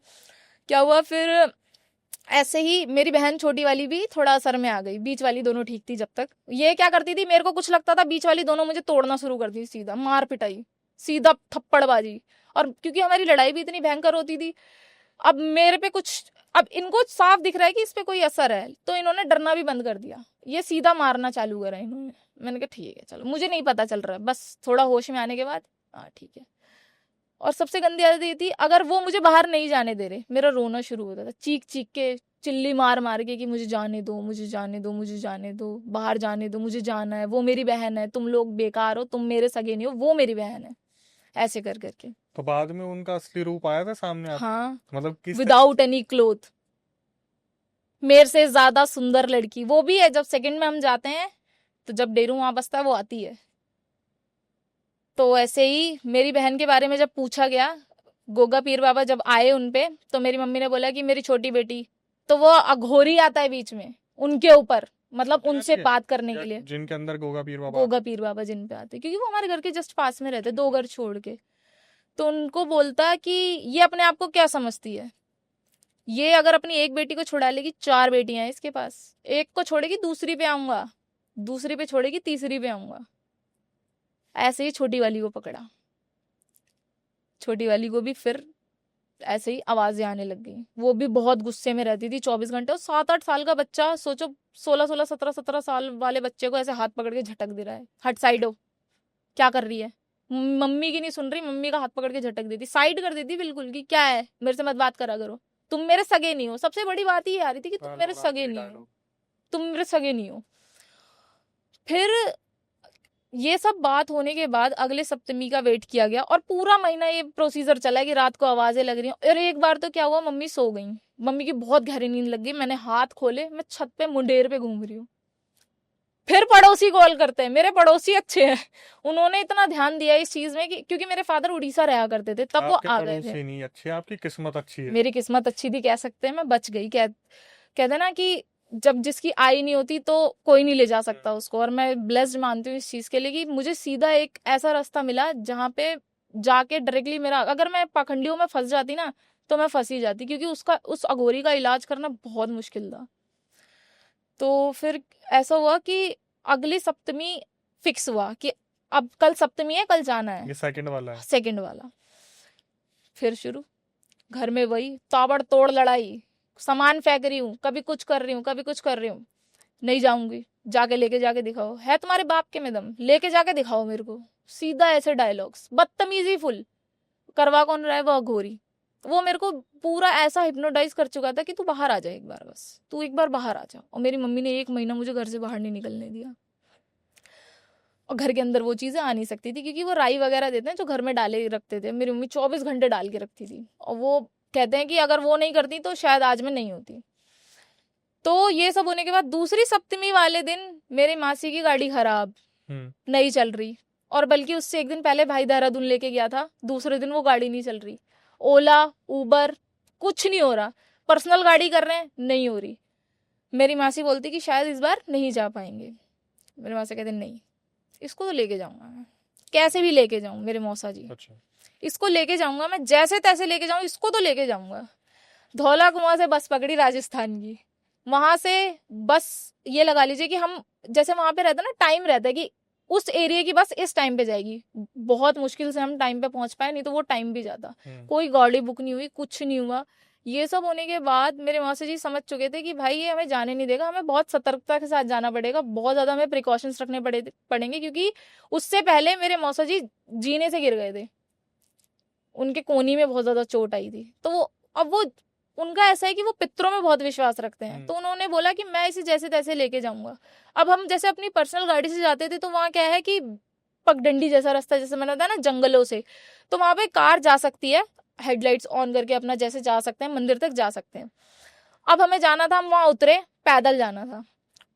क्या हुआ फिर, ऐसे ही मेरी बहन छोटी वाली भी थोड़ा असर में आ गई, बीच वाली दोनों ठीक थी जब तक। ये क्या करती थी, मेरे को कुछ लगता था, बीच वाली दोनों मुझे तोड़ना शुरू कर दी, सीधा मार पिटाई, सीधा थप्पड़बाजी। और क्योंकि हमारी लड़ाई भी इतनी भयंकर होती थी, अब मेरे पे कुछ, अब इनको साफ दिख रहा है कि इस पे कोई असर है, तो इन्होंने डरना भी बंद कर दिया, ये सीधा मारना चालू करा इन्होंने। मैंने कहा ठीक है चलो, मुझे नहीं पता चल रहा है, बस थोड़ा होश में आने के बाद हाँ ठीक है। और सबसे गंदी आदत ये थी, अगर वो मुझे बाहर नहीं जाने दे रहे, मेरा रोना शुरू होता था, चीख चीख के, चिल्ली मार मार के, कि मुझे जाने दो, मुझे जाने दो, मुझे जाने दो, बाहर जाने दो, मुझे जाना है, वो मेरी बहन है, तुम लोग बेकार हो, तुम मेरे सगे नहीं हो, वो मेरी बहन है, ऐसे कर करके। तो बाद में उनका असली रूप आया था सामने आपको? हाँ, मतलब किस विदाउट एनी क्लोथ, मेरे से ज्यादा सुंदर लड़की वो भी है। जब सेकंड में हम जाते हैं, तो जब डेरू वहां बसता है, वो आती है। तो ऐसे ही मेरी बहन के बारे में जब पूछा गया, गोगा पीर बाबा जब आए उनपे, तो मेरी मम्मी ने बोला कि मेरी छोटी बेटी, तो वो अघोरी आता है बीच में उनके ऊपर, मतलब उनसे बात करने के लिए, जिनके अंदर गोगा पीर बाबा, गोगा पीर बाबा जिन पे आते, क्योंकि वो हमारे घर के जस्ट पास में रहते, 2 घर छोड़ के। तो उनको बोलता कि ये अपने आप को क्या समझती है, ये अगर अपनी एक बेटी को छुड़ा लेगी, 4 बेटियां हैं इसके पास, एक को छोड़ेगी दूसरी पे आऊंगा, दूसरी पे छोड़ेगी तीसरी पे आऊंगा। ऐसे ही छोटी वाली को पकड़ा, छोटी वाली को भी फिर ऐसे ही आवाजें आने लग गई। वो भी बहुत गुस्से में रहती थी 24 घंटे। और 7-8 साल का बच्चा, सोचो 16-16, 17-17 साल वाले बच्चे को ऐसे हाथ पकड़ के झटक दे रहा है, हट साइड हो, क्या कर रही है। मम्मी की नहीं सुन रही, मम्मी का हाथ पकड़ के झटक देती, साइड कर देती बिल्कुल, कि क्या है, मेरे से मत बात करा करो, तुम मेरे सगे नहीं हो। सबसे बड़ी बात ये आ रही थी कि तुम मेरे सगे नहीं हो, तुम मेरे सगे नहीं हो। फिर ये सब बात होने के बाद अगले सप्तमी का वेट किया गया, और पूरा महीना ये प्रोसीजर चला कि रात को आवाजें लग रही हैं। और एक बार तो क्या हुआ, मम्मी सो गई, मम्मी की बहुत गहरी नींद लग गई, मैंने हाथ खोले, मैं छत पे मुंडेर पे घूम रही हूँ। फिर पड़ोसी कॉल करते हैं, मेरे पड़ोसी अच्छे हैं, उन्होंने इतना ध्यान दिया इस चीज में कि क्योंकि मेरे फादर उड़ीसा रहा करते थे, तब वो आ गए थे। नहीं अच्छे, आपकी किस्मत अच्छी है। मेरी किस्मत अच्छी थी कह सकते हैं, मैं बच गई। कहते ना कि जब जिसकी आई नहीं होती तो कोई नहीं ले जा सकता उसको, और मैं ब्लेस्ड मानती हूँ इस चीज के लिए कि मुझे सीधा एक ऐसा रास्ता मिला जहाँ पे जाके डायरेक्टली मेरा, अगर मैं पाखंडियों में फंस जाती ना तो मैं फंस ही जाती, क्योंकि उसका उस अघोरी का इलाज करना बहुत मुश्किल था। तो फिर ऐसा हुआ कि अगली सप्तमी फिक्स हुआ कि अब कल सप्तमी है, कल जाना है। ये सेकंड वाला है। सेकंड वाला फिर शुरू, घर में वही ताबड़तोड़ लड़ाई, सामान फेंक रही हूँ, कभी कुछ कर रही हूँ, कभी कुछ कर रही हूँ, नहीं जाऊंगी, जाके लेके जाके दिखाओ, है तुम्हारे बाप के में दम, लेके जाके दिखाओ मेरे को। सीधा ऐसे डायलॉग्स, बदतमीजी फुल। करवा कौन रहा है? वो अघोरी। वो मेरे को पूरा ऐसा हिप्नोटाइज कर चुका था कि तू बाहर आ जा एक बार, बस तू एक बार बाहर आ जा। और मेरी मम्मी ने 1 महीना मुझे घर से बाहर नहीं निकलने दिया, और घर के अंदर वो चीजें आ नहीं सकती थी, क्योंकि वो राई वगैरह देते हैं जो घर में डाले रखते थे, मेरी मम्मी 24 घंटे डाल के रखती थी, और वो कहते हैं कि अगर वो नहीं करती तो शायद आज मैं नहीं होती। तो ये सब होने के बाद दूसरी सप्तमी वाले दिन मेरी मासी की गाड़ी खराब, नहीं चल रही, और बल्कि उससे एक दिन पहले भाई देहरादून लेके गया था, दूसरे दिन वो गाड़ी नहीं चल रही। ओला उबर कुछ नहीं हो रहा, पर्सनल गाड़ी कर रहे हैं, नहीं हो रही। मेरी मासी बोलती कि शायद इस बार नहीं जा पाएंगे। मेरे मासी कहते नहीं, इसको तो लेके जाऊंगा मैं, कैसे भी लेके जाऊं मेरे मौसा जी। अच्छा। इसको लेके जाऊंगा मैं, जैसे तैसे लेके जाऊं, इसको तो लेके जाऊंगा। धौला कुआं से बस पकड़ी राजस्थान की, वहां से बस ये लगा लीजिए कि हम जैसे वहां पे रहता ना, टाइम रहता है कि उस एरिया की बस इस टाइम पे जाएगी, बहुत मुश्किल से हम टाइम पे पहुंच पाए, नहीं तो वो टाइम भी जाता। कोई गाड़ी बुक नहीं हुई, कुछ नहीं हुआ। ये सब होने के बाद मेरे मौसा जी समझ चुके थे कि भाई ये हमें जाने नहीं देगा, हमें बहुत सतर्कता के साथ जाना पड़ेगा, बहुत ज्यादा हमें प्रिकॉशंस रखने पड़ेंगे, क्योंकि उससे पहले मेरे मौसा जी जीने से गिर गए थे, उनके कोहनी में बहुत ज्यादा चोट आई थी। तो अब वो उनका ऐसा है कि वो पितरों में बहुत विश्वास रखते हैं, तो उन्होंने बोला कि मैं इसे जैसे तैसे लेके जाऊंगा। अब हम जैसे अपनी पर्सनल गाड़ी से जाते थे तो वहाँ क्या है कि पगडंडी जैसा रास्ता, जैसे मैंने बताया ना, जंगलों से, तो वहां पे कार जा सकती है, हेडलाइट्स ऑन करके अपना जैसे जा सकते हैं, मंदिर तक जा सकते हैं। अब हमें जाना था, हम वहां उतरे, पैदल जाना था,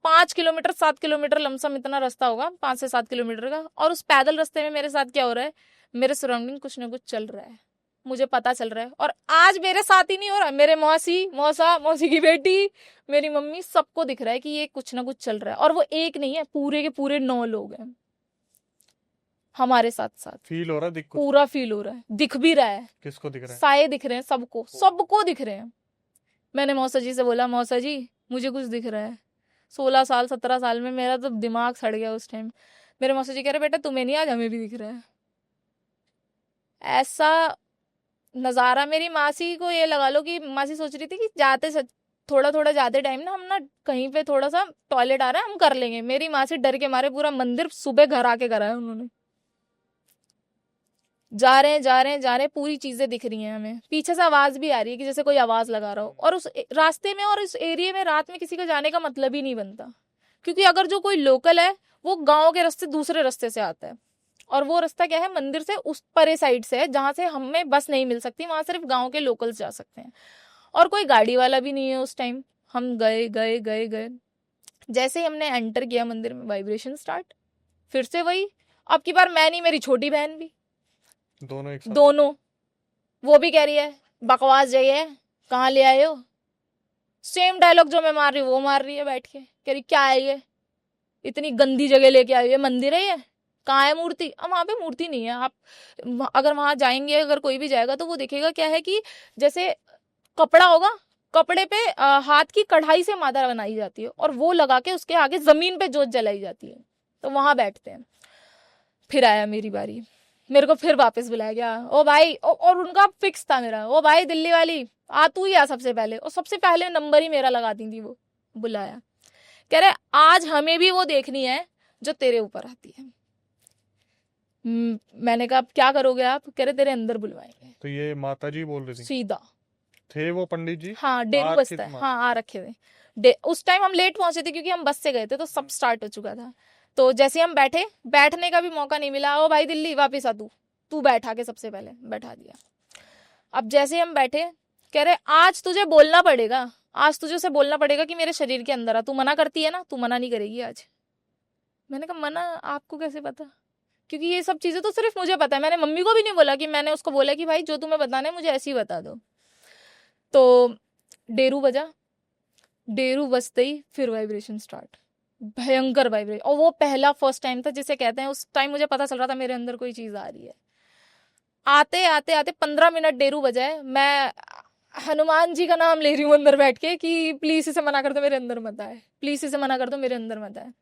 5 किलोमीटर 7 किलोमीटर लमसम इतना रास्ता होगा, 5 से 7 किलोमीटर का। और उस पैदल रास्ते में मेरे साथ क्या हो रहा है, मेरे सराउंडिंग कुछ ना कुछ चल रहा है, मुझे पता चल रहा है। और आज मेरे साथ ही नहीं हो रहा, मेरे मौसी, मौसा, मौसी की बेटी, मेरी मम्मी, सबको दिख रहा है कि ये कुछ ना कुछ चल रहा है। और वो एक नहीं है, पूरे के पूरे 9 लोग हैं हमारे साथ साथ। फील हो रहा है, दिख कुछ पूरा फील हो रहा है, दिख भी रहा है। किसको दिख रहा है? साए दिख रहे हैं, सबको सबको दिख रहे हैं। मैंने मौसा जी से बोला, मौसा जी मुझे कुछ दिख रहा है। 16 साल 17 साल में मेरा तो दिमाग सड़ गया उस टाइम। मेरे मौसा जी कह रहे, बेटा तुम्हें नहीं, आज हमें भी दिख रहा है। ऐसा नजारा, मेरी मासी को ये लगा लो कि मासी सोच रही थी कि जाते थोड़ा थोड़ा जाते टाइम ना, हम ना कहीं पे थोड़ा सा टॉयलेट आ रहा है, हम कर लेंगे। मेरी मासी डर के मारे पूरा मंदिर सुबह घर आके करा है उन्होंने। जा रहे हैं जा रहे हैं जा रहे हैं, पूरी चीजें दिख रही हैं हमें, पीछे से आवाज भी आ रही है कि जैसे कोई आवाज लगा रहा हो। और उस रास्ते में और इस एरिया में रात में किसी का जाने का मतलब ही नहीं बनता, क्योंकि अगर जो कोई लोकल है वो गांव के रास्ते दूसरे रास्ते से आता है, और वो रास्ता क्या है, मंदिर से उस परे साइड से है, जहां से हमें बस नहीं मिल सकती, वहां सिर्फ गांव के लोकल्स जा सकते हैं। और कोई गाड़ी वाला भी नहीं है उस टाइम। हम गए गए गए गए, जैसे ही हमने एंटर किया मंदिर में, वाइब्रेशन स्टार्ट, फिर से वही। अब की बार मैं नहीं, मेरी छोटी बहन भी, दोनों एक साथ। दोनों। वो भी कह रही है बकवास जगह है, कहाँ ले आए हो। सेम डायलॉग जो मैं मार रही हूँ वो मार रही है बैठ के, कह रही क्या है ये, इतनी गंदी जगह लेके आई है, मंदिर है ये, कहाँ है मूर्ति। अब वहां पे मूर्ति नहीं है। आप अगर वहां जाएंगे, अगर कोई भी जाएगा तो वो देखेगा क्या है कि जैसे कपड़ा होगा, कपड़े पे हाथ की कढ़ाई से माला बनाई जाती है, और वो लगा के उसके आगे जमीन पे जोत जलाई जाती है, तो वहां बैठते हैं। फिर आया मेरी बारी, मेरे को फिर वापस बुलाया गया। ओ भाई और उनका फिक्स था मेरा, ओ भाई दिल्ली वाली आ, तू ही आ सबसे पहले। और सबसे पहले नंबर ही मेरा लगाती थी वो। बुलाया, कह रहे आज हमें भी वो देखनी है जो तेरे ऊपर आती है। मैंने कहा क्या करोगे आप? कह रहे तेरे अंदर बुलवाएंगे। तो ये माता जी बोल रही थी? सीधा थे वो पंडित जी? हाँ, डेरू बजता है, हाँ आ रखे थे। उस टाइम हम लेट पहुंचे थे क्योंकि हम बस से गए थे, तो सब स्टार्ट हो चुका था। तो जैसे हम बैठे, बैठने का भी मौका नहीं मिला। ओ भाई दिल्ली वापिस आ, तू बैठा के सबसे पहले बैठा दिया। अब जैसे हम बैठे, कह रहे आज तुझे बोलना पड़ेगा, आज तुझे उसे बोलना पड़ेगा कि मेरे शरीर के अंदर आ। तू मना करती है ना, तू मना नहीं करेगी आज। मैंने कहा मना आपको कैसे पता? क्योंकि ये सब चीजें तो सिर्फ मुझे पता है, मैंने मम्मी को भी नहीं बोला। कि मैंने उसको बोला कि भाई जो तुम्हें बताना है मुझे ऐसे ही बता दो। तो डेरू बजा, डेरू बजते ही फिर वाइब्रेशन स्टार्ट, भयंकर वाइब्रेशन। और वो पहला फर्स्ट टाइम था जिसे कहते हैं, उस टाइम मुझे पता चल रहा था मेरे अंदर कोई चीज आ रही है। आते आते आते 15 मिनट डेरू बजाए, मैं हनुमान जी का नाम ले रही हूँ अंदर बैठ के कि प्लीज इसे मना कर दो मेरे अंदर मत आए, प्लीज इसे मना कर दो मेरे अंदर मत आए।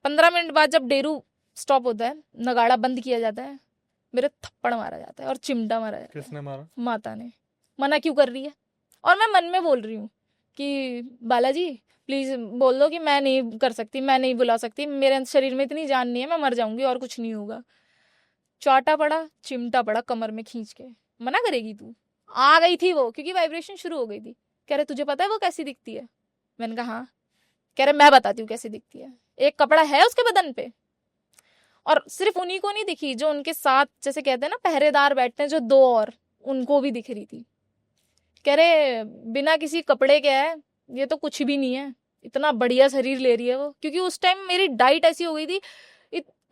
15 मिनट बाद जब डेरू स्टॉप होता है, नगाड़ा बंद किया जाता है, मेरे थप्पड़ मारा जाता है और चिमटा मारा जाता है। किसने मारा? माता ने। मना क्यों कर रही है? और मैं मन में बोल रही हूँ कि बालाजी प्लीज बोल दो कि मैं नहीं कर सकती, मैं नहीं बुला सकती, मेरे शरीर में इतनी जान नहीं है, मैं मर जाऊंगी और कुछ नहीं होगा। चाटा पड़ा, चिमटा पड़ा कमर में खींच के। मना करेगी तू? आ गई थी वो, क्योंकि वाइब्रेशन शुरू हो गई थी। कह रहे तुझे पता है वो कैसी दिखती है? मैंने कहा हाँ। कह रहे मैं बताती हूँ कैसी दिखती है। एक कपड़ा है उसके बदन पे, और सिर्फ उन्हीं को नहीं दिखी, जो उनके साथ जैसे कहते हैं ना पहरेदार बैठते हैं जो दो, और उनको भी दिख रही थी। कह रहे बिना किसी कपड़े के है, ये तो कुछ भी नहीं है, इतना बढ़िया शरीर ले रही है वो। क्योंकि उस टाइम मेरी डाइट ऐसी हो गई थी,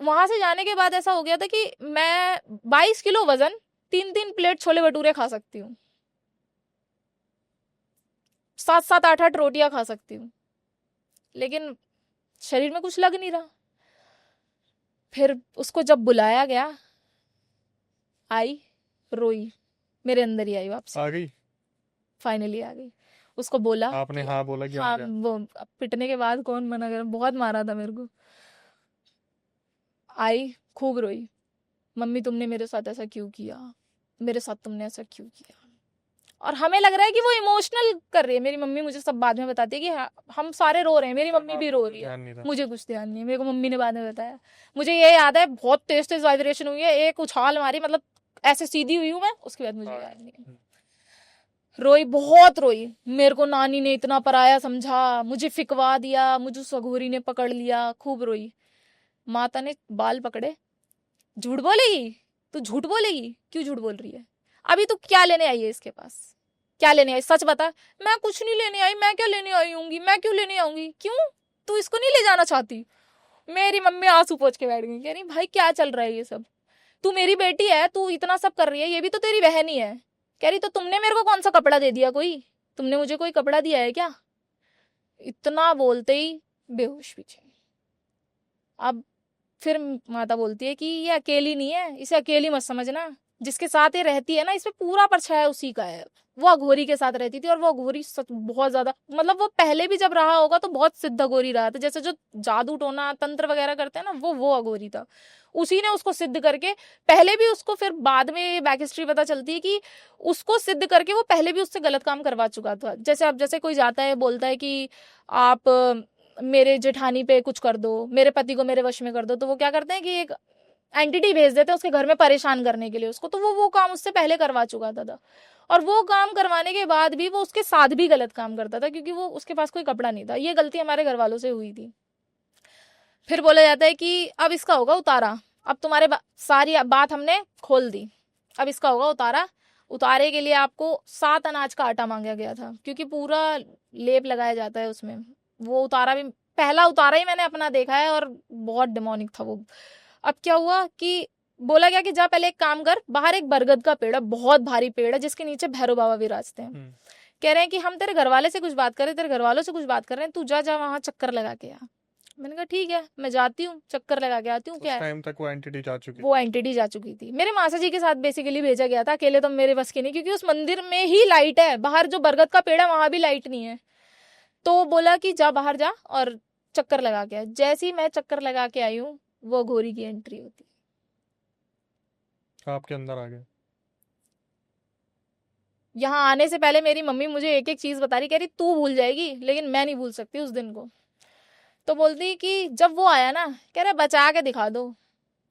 वहां से जाने के बाद ऐसा हो गया था कि मैं 22 किलो वजन, 3-3 प्लेट छोले भटूरे खा सकती हूँ, 7-7 8-8 रोटियां खा सकती हूँ, लेकिन शरीर में कुछ लग नहीं रहा। फिर उसको जब बुलाया गया, आई, रोई, मेरे अंदर ही आई वापसी, आ गई? फाइनली आ गई। उसको बोला आपने कि हाँ बोला कि हाँ, आ गया? वो पिटने के बाद कौन मना कर, बहुत मारा था मेरे को। आई, खूब रोई, मम्मी तुमने मेरे साथ ऐसा क्यों किया, मेरे साथ तुमने ऐसा क्यों किया। और हमें लग रहा है कि वो इमोशनल कर रही है। मेरी मम्मी मुझे सब बाद में बताती है कि हम सारे रो रहे हैं, मेरी मम्मी भी रो रही है। ध्यान नहीं था। मुझे कुछ ध्यान नहीं है, मेरे को मम्मी ने बाद में बताया। मुझे ये याद है बहुत तेज तेज वाइब्रेशन हुई है, एक उछाल मारी, मतलब ऐसे सीधी हुई हूँ मैं, उसके बाद मुझे याद नहीं है। रोई, बहुत रोई। मेरे को नानी ने इतना पराया समझा, मुझे फिकवा दिया, मुझे उस अघोरी ने पकड़ लिया, खूब रोई। माता ने बाल पकड़े, झूठ बोलेगी तू, झूठ बोलेगी, क्यों झूठ बोल रही है? अभी तू क्या लेने आई है इसके पास? क्या लेने आई, सच बता। मैं कुछ नहीं लेने आई, मैं क्या लेने आई होंगी, मैं क्यों लेने आऊंगी, क्यों, तू इसको नहीं ले जाना चाहती? मेरी मम्मी आंसू पोंछ के बैठ गई, कह रही भाई क्या चल रहा है ये सब, तू मेरी बेटी है, तू इतना सब कर रही है, ये भी तो तेरी बहन ही है। कह रही तो तुमने मेरे को कौन सा कपड़ा दे दिया, कोई तुमने मुझे कोई कपड़ा दिया है क्या? इतना बोलते ही बेहोश पीछे। अब फिर माता बोलती है कि ये अकेली नहीं है, इसे अकेली मत समझना, जिसके साथ ये रहती है ना, इसमें पूरा परछाया उसी का है। वो अघोरी के साथ रहती थी, और वो अघोरी बहुत ज्यादा, मतलब वो पहले भी जब रहा होगा तो बहुत सिद्ध अघोरी रहा था, जैसे जो जादू टोना तंत्र वगैरह करते हैं ना, वो अघोरी था। उसी ने उसको सिद्ध करके, पहले भी उसको, फिर बाद में बैक हिस्ट्री पता चलती है कि उसको सिद्ध करके वो पहले भी उससे गलत काम करवा चुका था। जैसे अब जैसे कोई जाता है बोलता है कि आप मेरे जेठानी पे कुछ कर दो, मेरे पति को मेरे वश में कर दो, तो वो क्या करते हैं कि एक एंटिटी भेज देते हैं उसके घर में परेशान करने के लिए उसको। तो वो काम उससे पहले करवा चुका था, और वो काम करवाने के बाद भी वो उसके साथ भी गलत काम करता था, क्योंकि वो उसके पास कोई कपड़ा नहीं था। ये गलती हमारे घर वालों से हुई थी। फिर बोला जाता है कि अब इसका होगा उतारा, अब तुम्हारे सारी बात हमने खोल दी, अब इसका होगा उतारा। उतारे के लिए आपको 7 अनाज का आटा मांगा गया था, क्योंकि पूरा लेप लगाया जाता है उसमें। वो उतारा भी, पहला उतारा ही मैंने अपना देखा है, और बहुत डिमोनिक था वो। अब क्या हुआ कि बोला गया कि जा पहले एक काम कर, बाहर एक बरगद का पेड़ है, बहुत भारी पेड़ है, जिसके नीचे भैरव बाबा विराजते हैं। कह रहे हैं कि हम तेरे घर वाले से कुछ बात कर रहे हैं, तेरे घर वालों से कुछ बात कर रहे हैं, तू जा वहां चक्कर लगा के आ। मैंने कहा ठीक है, मैं जाती हूँ, चक्कर लगा के आती हूँ। क्या टाइम तक वो एंटिटी जा चुकी वो एंटिटी जा चुकी थी। मेरे मासा जी के साथ बेसिकली भेजा गया था, अकेले तो मेरे बस की नहीं, क्योंकि उस मंदिर में ही लाइट है, बाहर जो बरगद का पेड़ है वहां भी लाइट नहीं है। तो बोला कि जा बाहर जा और चक्कर लगा के आ। जैसे ही मैं चक्कर लगा के आई हूँ, वो घोरी की एंट्री होती है, आपके अंदर आ गया। यहाँ आने से पहले मेरी मम्मी मुझे एक एक चीज बता रही, कह रही तू भूल जाएगी, लेकिन मैं नहीं भूल सकती उस दिन को। तो बोलती कि जब वो आया ना, कह रहा बचा के दिखा दो,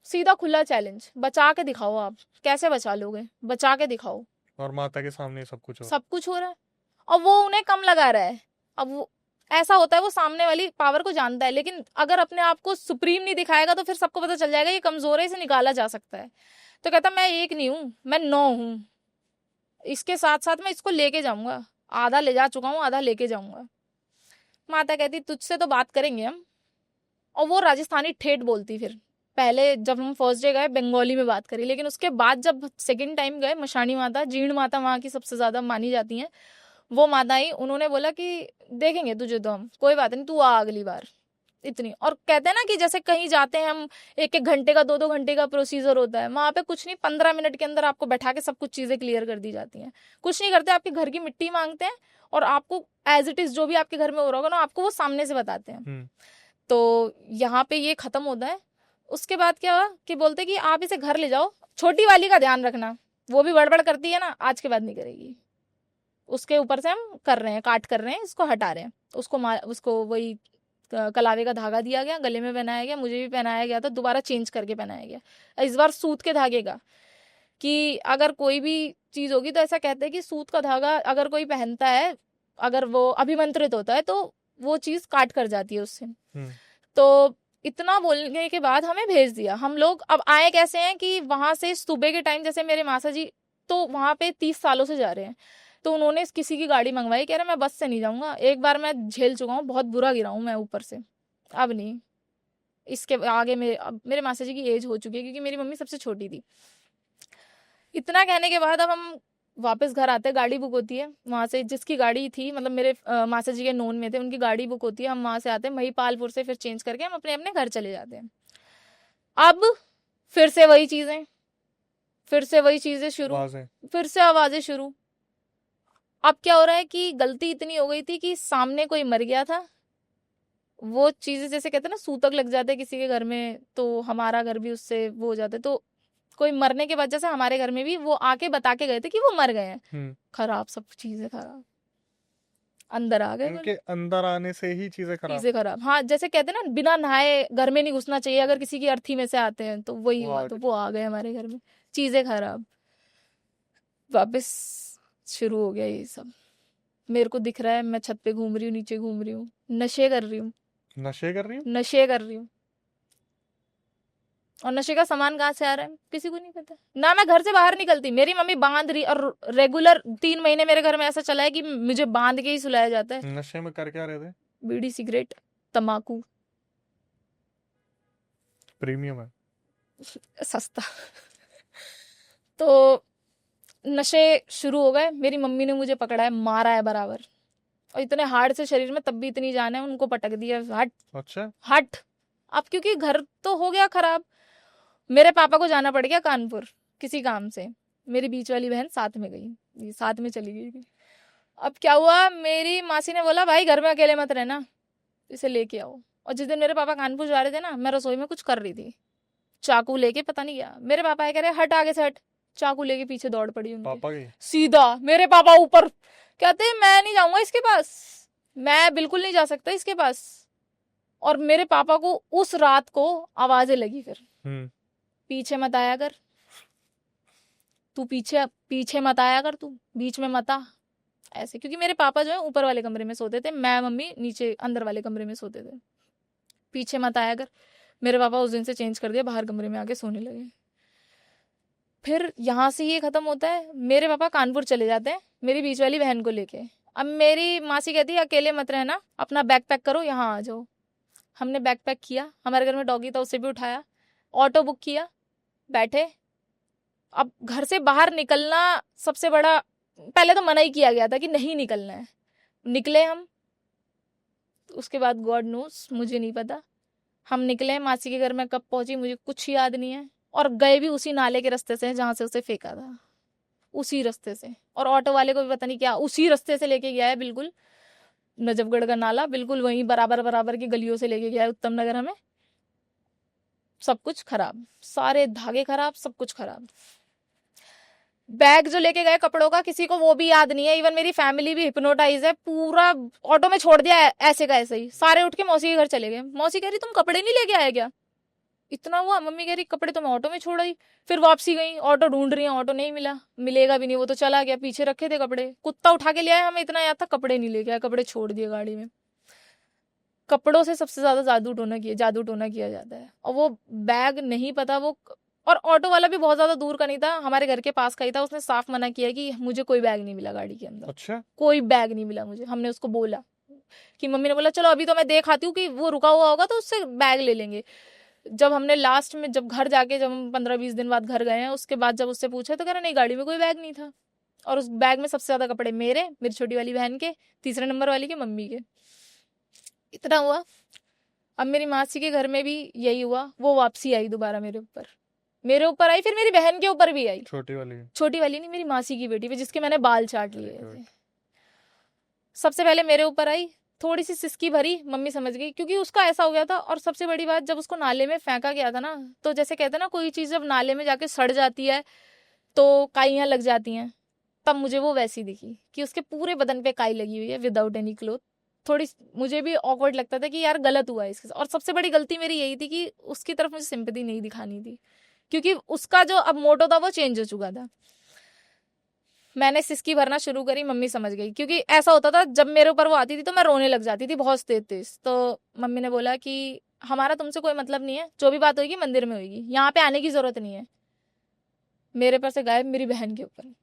सीधा खुला चैलेंज, बचा के दिखाओ। आप कैसे बचा लोगे, बचा के दिखाओ। और माता के सामने सब कुछ हो रहा है, और वो उन्हें कम लगा रहा है। अब वो ऐसा होता है, वो सामने वाली पावर को जानता है, लेकिन अगर अपने आप को सुप्रीम नहीं दिखाएगा तो फिर सबको पता चल जाएगा ये कमजोर है, इसे निकाला जा सकता है। तो कहता मैं एक नहीं हूं, मैं 9 हूं, इसके साथ साथ मैं इसको लेके जाऊंगा, आधा ले जा चुका हूँ, आधा लेके जाऊंगा। माता कहती तुझसे तो बात करेंगे हम। और वो राजस्थानी ठेठ बोलती। फिर पहले जब हम फर्स्ट डे गए बंगाली में बात करी, लेकिन उसके बाद जब सेकंड टाइम गए, मशानी माता, जीर्ण माता वहां की सबसे ज्यादा मानी जाती हैं, वो माता आई, उन्होंने बोला कि देखेंगे तुझे तो हम, कोई बात नहीं, तू आ अगली बार। इतनी। और कहते हैं ना कि जैसे कहीं जाते हैं हम, 1-1 घंटे का 2-2 घंटे का प्रोसीजर होता है, वहां पे कुछ नहीं, 15 मिनट के अंदर आपको बैठा के सब कुछ चीजें क्लियर कर दी जाती हैं। कुछ नहीं करते, आपके घर की मिट्टी मांगते हैं और आपको एज इट इज जो भी आपके घर में हो रहा होगा ना, आपको वो सामने से बताते हैं। तो यहाँ पे ये खत्म होता है। उसके बाद क्या हुआ कि बोलते कि आप इसे घर ले जाओ, छोटी वाली का ध्यान रखना, वो भी बड़बड़ करती है ना, आज के बाद नहीं करेगी। उसके ऊपर से हम कर रहे हैं, काट कर रहे हैं, इसको हटा रहे हैं। उसको वही कलावे का धागा दिया गया, गले में पहनाया गया, मुझे भी पहनाया गया था, दोबारा चेंज करके पहनाया गया, इस बार सूत के धागे का। कि अगर कोई भी चीज होगी तो ऐसा कहते हैं कि सूत का धागा अगर कोई पहनता है, अगर वो अभिमंत्रित होता है, तो वो चीज काट कर जाती है उससे। तो इतना बोलने के बाद हमें भेज दिया। हम लोग अब आए कैसे हैं कि वहां से सुबह के टाइम, जैसे मेरे मासा जी तो वहां पे 30 सालों से जा रहे हैं, तो उन्होंने किसी की गाड़ी मंगवाई, कह रहे मैं बस से नहीं जाऊंगा, एक बार मैं झेल चुका हूँ, बहुत बुरा गिरा हूँ मैं ऊपर से, अब नहीं। इसके आगे मेरे मासा जी की एज हो चुकी है, क्योंकि मेरी मम्मी सबसे छोटी थी। इतना कहने के बाद अब हम वापस घर आते हैं, गाड़ी बुक होती है वहां से, जिसकी गाड़ी थी, मतलब मेरे मासा जी के नोन में थे, उनकी गाड़ी बुक होती है, हम वहां से आते हैं महिपालपुर से, फिर चेंज करके हम अपने अपने घर चले जाते हैं। अब फिर से वही चीजें, फिर से वही चीजें शुरू, फिर से आवाजें शुरू। अब क्या हो रहा है कि गलती इतनी हो गई थी कि सामने कोई मर गया था। वो चीजें जैसे कहते हैं ना, सूतक लग जाते किसी के घर में, तो हमारा घर भी उससे वो हो जाते। तो कोई मरने के बाद जैसे हमारे घर में भी वो आके बता के गए थे कि वो मर गए हैं। खराब, सब चीजें खराब, अंदर आ गए, उनके अंदर आने से ही चीजें खराब। हाँ, जैसे कहते हैं ना, बिना नहाए घर में नहीं घुसना चाहिए, अगर किसी की अर्थी में से आते हैं, तो वही हुआ। तो वो आ गए हमारे घर में, चीजें खराब, वापस शुरू हो गया ये सब। मेरे को दिख रहा है मैं छत पे घूम रही हूँ, नीचे घूम रही हूँ, नशे कर रही हूँ। और नशे का सामान कहाँ से आ रहा है किसी को नहीं पता ना। मैं घर से बाहर निकलती, मेरी मम्मी बांध रही, और रेगुलर 3 महीने मेरे घर में ऐसा चला है कि मुझे बांध के ही सुलाया जाता है। नशे में कर क्या रहे थे? बीड़ी, सिगरेट, तम्बाकू, प्रीमियम है, सस्ता। तो नशे शुरू हो गए। मेरी मम्मी ने मुझे पकड़ा है, मारा है बराबर, और इतने हार्ड से शरीर में, तब भी इतनी जान है, उनको पटक दिया, हट। अच्छा, हट। अब क्योंकि घर तो हो गया खराब, मेरे पापा को जाना पड़ गया कानपुर किसी काम से। मेरी बीच वाली बहन साथ में गई, साथ में चली गई थी। अब क्या हुआ, मेरी मासी ने बोला भाई घर में अकेले मत रहना, इसे लेके आओ। और जिस दिन मेरे पापा कानपुर जा रहे थे ना, मैं रसोई में कुछ कर रही थी, चाकू लेके, पता नहीं क्या, मेरे पापा है कह रहे हट आगे से हट, चाकू लेके पीछे दौड़ पड़ी उनके। पापा की सीधा मेरे पापा ऊपर, कहते मैं नहीं जाऊंगा इसके पास, मैं बिल्कुल नहीं जा सकता इसके पास। और मेरे पापा को उस रात को आवाजें लगी फिर, पीछे मत आया कर तू, पीछे मत आया कर तू, बीच में मत आ, ऐसे। क्योंकि मेरे पापा जो है ऊपर वाले कमरे में सोते थे, मैं मम्मी नीचे अंदर वाले कमरे में सोते थे। पीछे मत आया कर। मेरे पापा उस दिन से चेंज कर दिया, बाहर कमरे में आके सोने लगे। फिर यहाँ से ये खत्म होता है, मेरे पापा कानपुर चले जाते हैं मेरी बीच वाली बहन को लेके। अब मेरी मासी कहती है अकेले मत रहना, अपना बैग पैक करो, यहाँ आ जाओ। हमने बैग पैक किया, हमारे घर में डॉगी था उसे भी उठाया, ऑटो बुक किया, बैठे। अब घर से बाहर निकलना सबसे बड़ा, पहले तो मना ही किया गया था कि नहीं निकलना है, निकले हम। उसके बाद गॉड नोस, मुझे नहीं पता हम निकले। मासी के घर में कब पहुंची मुझे कुछ याद नहीं है, और गए भी उसी नाले के रास्ते से जहां से उसे फेंका था, उसी रास्ते से। और ऑटो वाले को भी पता नहीं क्या उसी रास्ते से लेके गया है, बिल्कुल नजफगढ़ का नाला, बिल्कुल वहीं बराबर बराबर की गलियों से लेके गया है उत्तम नगर हमें। सब कुछ खराब, सारे धागे खराब, सब कुछ खराब। बैग जो लेके गए कपड़ों का, किसी को वो भी याद नहीं है, इवन मेरी फैमिली भी हिप्नोटाइज है, पूरा ऑटो में छोड़ दिया ऐसे का ऐसे ही। सारे उठ के मौसी के घर चले गए। मौसी कह रही तुम कपड़े नहीं लेके आए क्या? इतना हुआ। मम्मी कह रही कपड़े तो मैं ऑटो में छोड़ आई। फिर वापसी गई, ऑटो ढूंढ रही है, ऑटो नहीं मिला, मिलेगा भी नहीं, वो तो चला गया। पीछे रखे थे कपड़े, कुत्ता उठा के ले आया, हमें इतना याद था, कपड़े नहीं लेके आए, कपड़े छोड़ दिए गाड़ी में। कपड़ों से सबसे ज्यादा जादू टोना किया जाता है। और वो बैग नहीं पता वो, और ऑटो वाला भी बहुत ज्यादा दूर का नहीं था, हमारे घर के पास का ही था। उसने साफ मना किया कि मुझे कोई बैग नहीं मिला गाड़ी के अंदर। अच्छा, कोई बैग नहीं मिला मुझे। हमने उसको बोला कि मम्मी ने बोला चलो अभी तो मैं देख आती हूँ कि वो रुका हुआ होगा तो उससे बैग ले लेंगे। जब हमने लास्ट में, जब घर जाके, जब हम 15-20 दिन बाद घर गए हैं, उसके बाद जब उससे पूछा तो कह रहा नहीं गाड़ी में कोई बैग नहीं था। और उस बैग में सबसे ज्यादा कपड़े मेरे, मेरी छोटी वाली बहन के, तीसरे नंबर वाली के, मम्मी के। इतना हुआ। अब मेरी मासी के घर में भी यही हुआ, वो वापसी आई दोबारा मेरे ऊपर आई, फिर मेरी बहन के ऊपर भी आई। छोटी वाली नहीं, मेरी मासी की बेटी पे, जिसके मैंने बाल चाट लिए थे। सबसे पहले मेरे ऊपर आई, थोड़ी सी सिसकी भरी, मम्मी समझ गई, क्योंकि उसका ऐसा हो गया था। और सबसे बड़ी बात, जब उसको नाले में फेंका गया था ना, तो जैसे कहते हैं ना, कोई चीज जब नाले में जाके सड़ जाती है तो काइयां लग जाती हैं, तब मुझे वो वैसी दिखी कि उसके पूरे बदन पे काई लगी हुई है विदाउट एनी क्लोथ। थोड़ी मुझे भी ऑकवर्ड लगता था कि यार गलत हुआ है इसके साथ। और सबसे बड़ी गलती मेरी यही थी कि उसकी तरफ मुझे सिंपैथी नहीं दिखानी थी, क्योंकि उसका जो अब मोटो था वो चेंज हो चुका था। मैंने सिसकी भरना शुरू करी, मम्मी समझ गई, क्योंकि ऐसा होता था जब मेरे ऊपर वो आती थी तो मैं रोने लग जाती थी बहुत तेज तेज। तो मम्मी ने बोला कि हमारा तुमसे कोई मतलब नहीं है, जो भी बात होगी मंदिर में होगी, यहाँ पे आने की जरूरत नहीं है। मेरे पर से गायब मेरी बहन के ऊपर।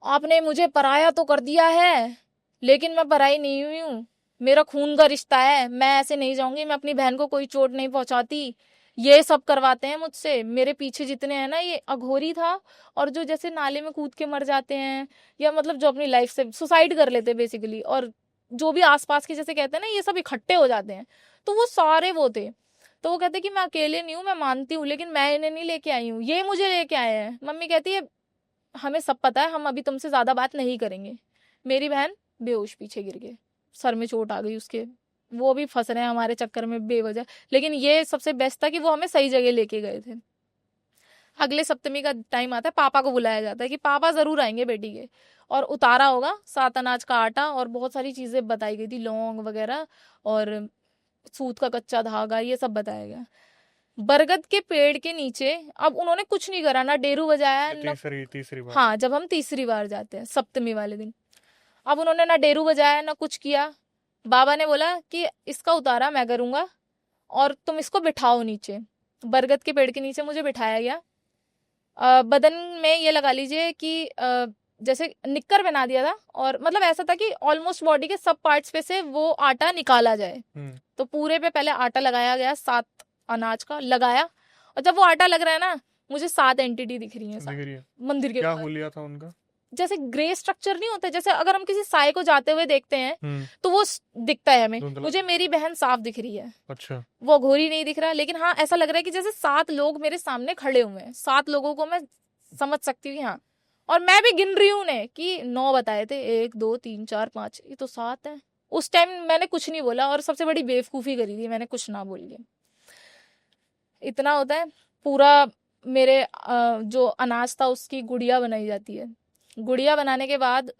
आपने मुझे पराया तो कर दिया है, लेकिन मैं पराई नहीं हुई हूँ, मेरा खून का रिश्ता है, मैं ऐसे नहीं जाऊंगी, मैं अपनी बहन को कोई चोट नहीं पहुंचाती। ये सब करवाते हैं मुझसे। मेरे पीछे जितने हैं ना, ये अघोरी था, और जो जैसे नाले में कूद के मर जाते हैं, या मतलब जो अपनी लाइफ से सुसाइड कर लेते हैं बेसिकली, और जो भी आसपास के जैसे कहते हैं ना, ये सब इकट्ठे हो जाते हैं, तो वो सारे वो थे। तो वो कहते कि मैं अकेले नहीं हूँ, मैं मानती हूँ, लेकिन मैं इन्हें नहीं लेके आई हूँ, ये मुझे लेके आए हैं। मम्मी कहती है हमें सब पता है, हम अभी तुमसे ज्यादा बात नहीं करेंगे। मेरी बहन बेहोश पीछे गिर गए, सर में चोट आ गई उसके, वो भी फंस रहे हैं हमारे चक्कर में बेवजह। लेकिन ये सबसे बेस्ट था कि वो हमें सही जगह लेके गए थे। अगले सप्तमी का टाइम आता है, पापा को बुलाया जाता है कि पापा जरूर आएंगे बेटी के, और उतारा होगा 7 अनाज का आटा, और बहुत सारी चीजें बताई गई थी, लौंग वगैरह और सूत का कच्चा धागा, ये सब बताया गया। बरगद के पेड़ के नीचे अब उन्होंने कुछ नहीं करा, ना डेरू बजाया ना तीसरी बार। हाँ, जब हम तीसरी बार जाते हैं सप्तमी वाले दिन। अब उन्होंने ना डेरू बजाया ना कुछ किया। बाबा ने बोला कि इसका उतारा मैं करूंगा, और तुम इसको बिठाओ नीचे। बरगद के पेड़ के नीचे मुझे बिठाया गया। बदन में ये लगा लीजिए कि जैसे निक्कर बना दिया था, और मतलब ऐसा था कि ऑलमोस्ट बॉडी के सब पार्ट्स पे से वो आटा निकाला जाए। तो पूरे पे पहले आटा लगाया गया, 7 अनाज का लगाया, और जब वो आटा लग रहा है ना, मुझे 7 एंटिटी दिख रही है मंदिर के क्या ऊपर। हुलिया था उनका? जैसे ग्रे स्ट्रक्चर नहीं होता, जैसे अगर हम किसी साए को जाते हुए देखते हैं तो वो दिखता है हमें। मुझे मेरी बहन साफ दिख रही है। अच्छा। वो घोरी नहीं दिख रहा, लेकिन हाँ ऐसा लग रहा है कि जैसे 7 लोग मेरे सामने खड़े हुए हैं। 7 लोगों को मैं समझ सकती हूँ, हाँ। और मैं भी गिन रही हूँ उन्हें कि 9 बताए थे, 1 2 3 4 5, ये तो 7 है। उस टाइम मैंने कुछ नहीं बोला, और सबसे बड़ी बेवकूफी करी थी, मैंने कुछ ना बोल के। इतना होता है पूरा। मेरे जो अनाज था उसकी गुड़िया बनाई जाती है। गुड़िया बनाने के बाद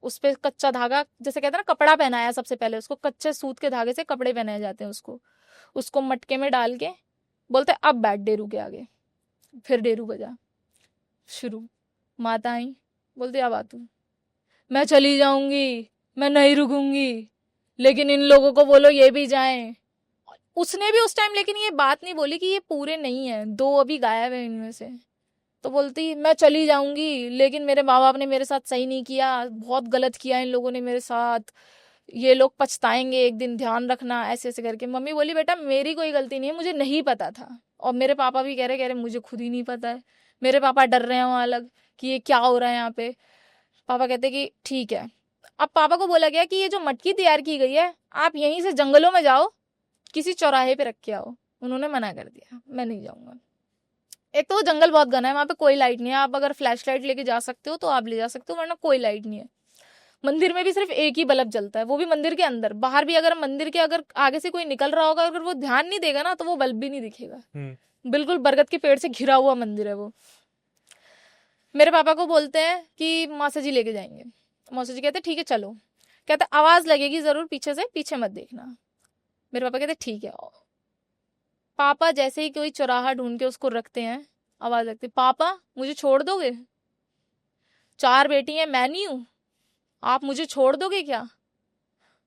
उस पे कच्चा धागा, जैसे कहते हैं ना, कपड़ा पहनाया सबसे पहले उसको, कच्चे सूत के धागे से कपड़े पहनाए जाते हैं उसको मटके में डाल के बोलते अब बैठ डेरू के आगे। फिर डेरू बजा शुरू। माता आई, बोलती अब आ तू। मैं चली जाऊंगी, मैं नहीं रुकूंगी, लेकिन इन लोगों को बोलो ये भी जाएं। उसने भी उस टाइम लेकिन ये बात नहीं बोली कि ये पूरे नहीं है, 2 अभी गायब है इनमें से। तो बोलती मैं चली जाऊंगी, लेकिन मेरे माँ बाप ने मेरे साथ सही नहीं किया, बहुत गलत किया इन लोगों ने मेरे साथ, ये लोग पछताएंगे एक दिन, ध्यान रखना, ऐसे ऐसे करके। मम्मी बोली बेटा मेरी कोई गलती नहीं है, मुझे नहीं पता था। और मेरे पापा भी कह रहे मुझे खुद ही नहीं पता है। मेरे पापा डर रहे हैं वहां अलग कि ये क्या हो रहा है यहाँ पे। पापा कहते कि ठीक है। अब पापा को बोला गया कि ये जो मटकी तैयार की गई है, आप यहीं से जंगलों में जाओ, किसी चौराहे पे रख के आओ। उन्होंने मना कर दिया, मैं नहीं जाऊंगा। एक तो वो जंगल बहुत घना है, वहां पे कोई लाइट नहीं है। आप अगर फ्लैश लाइट लेके जा सकते हो तो आप ले जा सकते हो, वरना कोई लाइट नहीं है। मंदिर में भी सिर्फ एक ही बल्ब जलता है, वो भी मंदिर के अंदर। बाहर भी अगर मंदिर के अगर आगे से कोई निकल रहा होगा, अगर वो ध्यान नहीं देगा ना, तो वो बल्ब भी नहीं दिखेगा। बिल्कुल बरगद के पेड़ से घिरा हुआ मंदिर है वो। मेरे पापा को बोलते हैं कि मौसा जी लेके जाएंगे। मौसा जी कहते ठीक है चलो। कहते आवाज लगेगी जरूर पीछे से, पीछे मत देखना। मेरे पापा कहते ठीक है। पापा जैसे ही कोई चौराहा ढूंढ के उसको रखते हैं, आवाज लगती, पापा मुझे छोड़ दोगे? 4 बेटी हैं, मैं नहीं हूं, आप मुझे छोड़ दोगे क्या?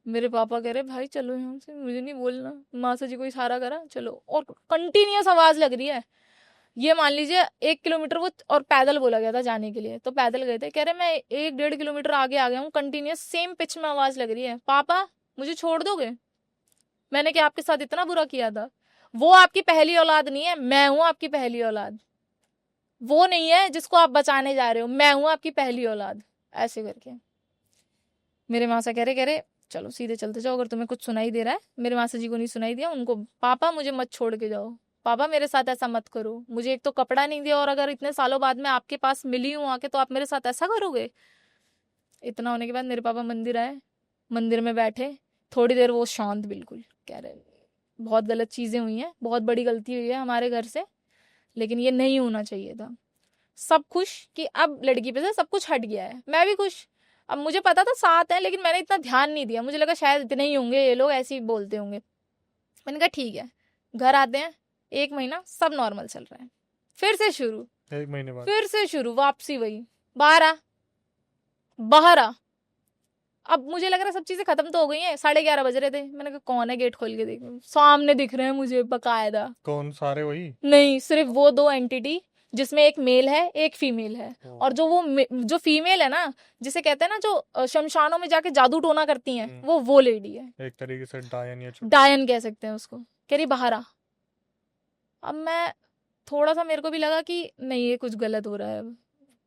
मेरे पापा कह रहे भाई चलो यहाँ से, मुझे नहीं बोलना। मासा जी को इशारा करा चलो, और कंटिन्यूअस आवाज लग रही है। ये मान लीजिए 1 किलोमीटर वो, और पैदल बोला गया था जाने के लिए, तो पैदल गए थे। कह रहे मैं 1-1.5 किलोमीटर आगे आ गया हूँ, कंटिन्यूअस सेम पिच में आवाज लग रही है, पापा मुझे छोड़ दोगे? मैंने क्या आपके साथ इतना बुरा किया था? वो आपकी पहली औलाद नहीं है, मैं हूं आपकी पहली औलाद। वो नहीं है जिसको आप बचाने जा रहे हो, मैं हूं आपकी पहली औलाद। ऐसे करके मेरे मासा कह रहे चलो सीधे चलते जाओ, अगर तुम्हें कुछ सुनाई दे रहा है। मेरे मासा जी को नहीं सुनाई दिया, उनको पापा मुझे मत छोड़ के जाओ, पापा मेरे साथ ऐसा मत करो, मुझे एक तो कपड़ा नहीं दिया और अगर इतने सालों बाद मैं आपके पास मिली हूं आके तो आप मेरे साथ ऐसा करोगे। इतना होने के बाद मेरे पापा मंदिर आए, मंदिर में बैठे थोड़ी देर, वो शांत बिल्कुल, कह रहे बहुत गलत चीजें हुई हैं, बहुत बड़ी गलती हुई है हमारे घर से, लेकिन ये नहीं होना चाहिए था। सब खुश कि अब लड़की पे से सब कुछ हट गया है, मैं भी खुश। अब मुझे पता था साथ है, लेकिन मैंने इतना ध्यान नहीं दिया, मुझे लगा शायद इतने ही होंगे ये लोग, ऐसे ही बोलते होंगे। मैंने कहा ठीक है। घर आते हैं, 1 महीना सब नॉर्मल चल रहा है, फिर से शुरू, 1 महीने बाद फिर से शुरू, वापसी वही, बाहर आ बाहर आ। अब मुझे लग रहा है सब चीजें खत्म तो हो गई हैं, 11:30 बज रहे थे। मैंने कहा कौन है, गेट खोल के देख, सामने दिख रहे हैं मुझे बकायदा। कौन, सारे वही? नहीं, सिर्फ वो 2 एंटिटी, जिसमें एक मेल है एक फीमेल है। और जो जो फीमेल है ना, जिसे कहते हैं ना जो शमशानों में जाके जादू टोना करती हैं, वो लेडी है, एक तरीके से डायन या डायन कह सकते हैं उसको। कह रही बाहर आ। अब मैं थोड़ा सा, मेरे को भी लगा कि नहीं ये कुछ गलत हो रहा है। अब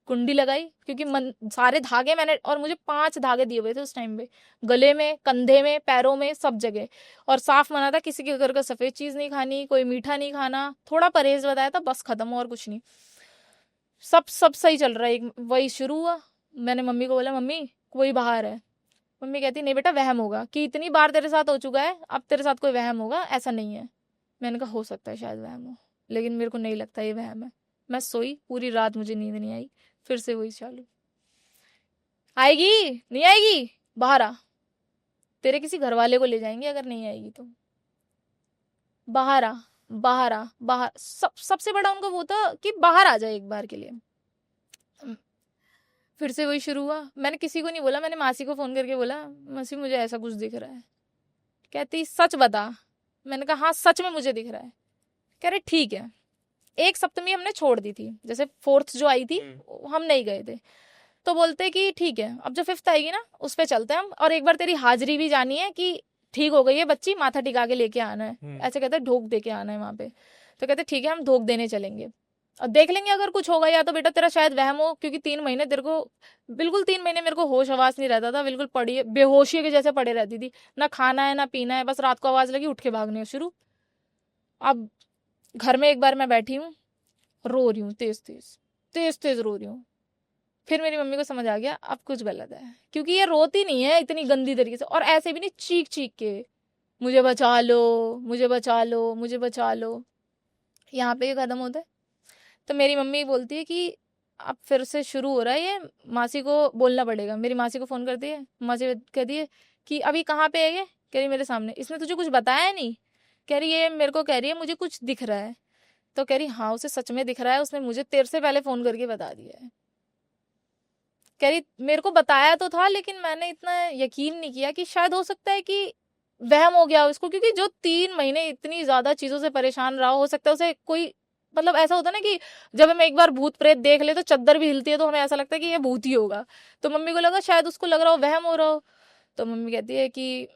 कुंडी लगाई, क्योंकि सारे धागे मैंने, और मुझे 5 धागे दिए हुए थे उस टाइम पे, गले में, कंधे में, पैरों में, सब जगह। और साफ मना था किसी के घर का सफेद चीज नहीं खानी, कोई मीठा नहीं खाना, थोड़ा परहेज बताया था, बस खत्म, और कुछ नहीं। सब सही चल रहा है। वही शुरू हुआ, मैंने मम्मी को बोला मम्मी कोई बाहर है। मम्मी कहती नहीं बेटा वहम होगा, कि इतनी बार तेरे साथ हो चुका है, अब तेरे साथ कोई वहम होगा, ऐसा नहीं है। मैंने कहा हो सकता है शायद वहम हो, लेकिन मेरे को नहीं लगता ये वहम है। मैं सोई पूरी रात, मुझे नींद नहीं आई, फिर से वही चालू, आएगी नहीं आएगी, बाहर आ, तेरे किसी घर वाले को ले जाएंगे अगर नहीं आएगी तो, बाहर आ बाहर आ बाहर। सबसे बड़ा उनका वो था कि बाहर आ जाए एक बार के लिए। फिर से वही शुरू हुआ। मैंने किसी को नहीं बोला, मैंने मासी को फोन करके बोला मासी मुझे ऐसा कुछ दिख रहा है। कहती सच बता। मैंने कहा हाँ सच में मुझे दिख रहा है। कह रहे ठीक है। एक सप्तमी हमने छोड़ दी थी, जैसे 4th जो आई थी हम नहीं गए थे, तो बोलते कि ठीक है अब जो 5th आएगी ना उस पे चलते हैं हम, और एक बार तेरी हाजिरी भी जानी है कि ठीक हो गई है बच्ची, माथा टिका के लेके आना है, ऐसे कहते ढोक दे के आना है वहां पे। तो कहते ठीक है हम ढोक देने चलेंगे और देख लेंगे अगर कुछ होगा, या तो बेटा तेरा शायद वहम हो, क्योंकि 3 महीने तेरे को बिल्कुल 3 महीने मेरे को होश आवाज नहीं रहता था, बिल्कुल पड़ी बेहोशी के जैसे पड़े रहती थी, ना खाना है ना पीना है, बस रात को आवाज लगी उठ के भागने शुरू। अब घर में एक बार मैं बैठी हूँ, रो रही हूँ, तेज रो रही हूँ। फिर मेरी मम्मी को समझ आ गया अब कुछ गलत है, क्योंकि ये रोती नहीं है इतनी गंदी तरीके से, और ऐसे भी नहीं चीख चीख के मुझे बचा लो मुझे बचा लो मुझे बचा लो, यहाँ पे ये खत्म होता है। तो मेरी मम्मी बोलती है कि अब फिर से शुरू हो रहा है ये, मासी को बोलना पड़ेगा। मेरी मासी को फोन करती है, मासी कहती है कि अभी कहाँ पे है ये। कह रही मेरे सामने। इसने तुझे कुछ बताया नहीं। कह रही है मेरे को, कह रही है मुझे कुछ दिख रहा है। तो कह रही हाँ उसे सच में दिख रहा है, उसने मुझे तेरे से पहले फोन करके बता दिया है। कह रही मेरे को बताया तो था, लेकिन मैंने इतना यकीन नहीं किया कि शायद हो सकता है कि वहम हो गया उसको, क्योंकि जो 3 महीने इतनी ज्यादा चीजों से परेशान रहा, हो सकता है उसे कोई, मतलब ऐसा होता है ना कि जब हम एक बार भूत प्रेत देख ले तो चद्दर भी हिलती है तो हमें ऐसा लगता है कि ये भूत ही होगा। तो मम्मी को लगा शायद उसको लग रहा हो वहम हो रहा हो। तो मम्मी कहती है कि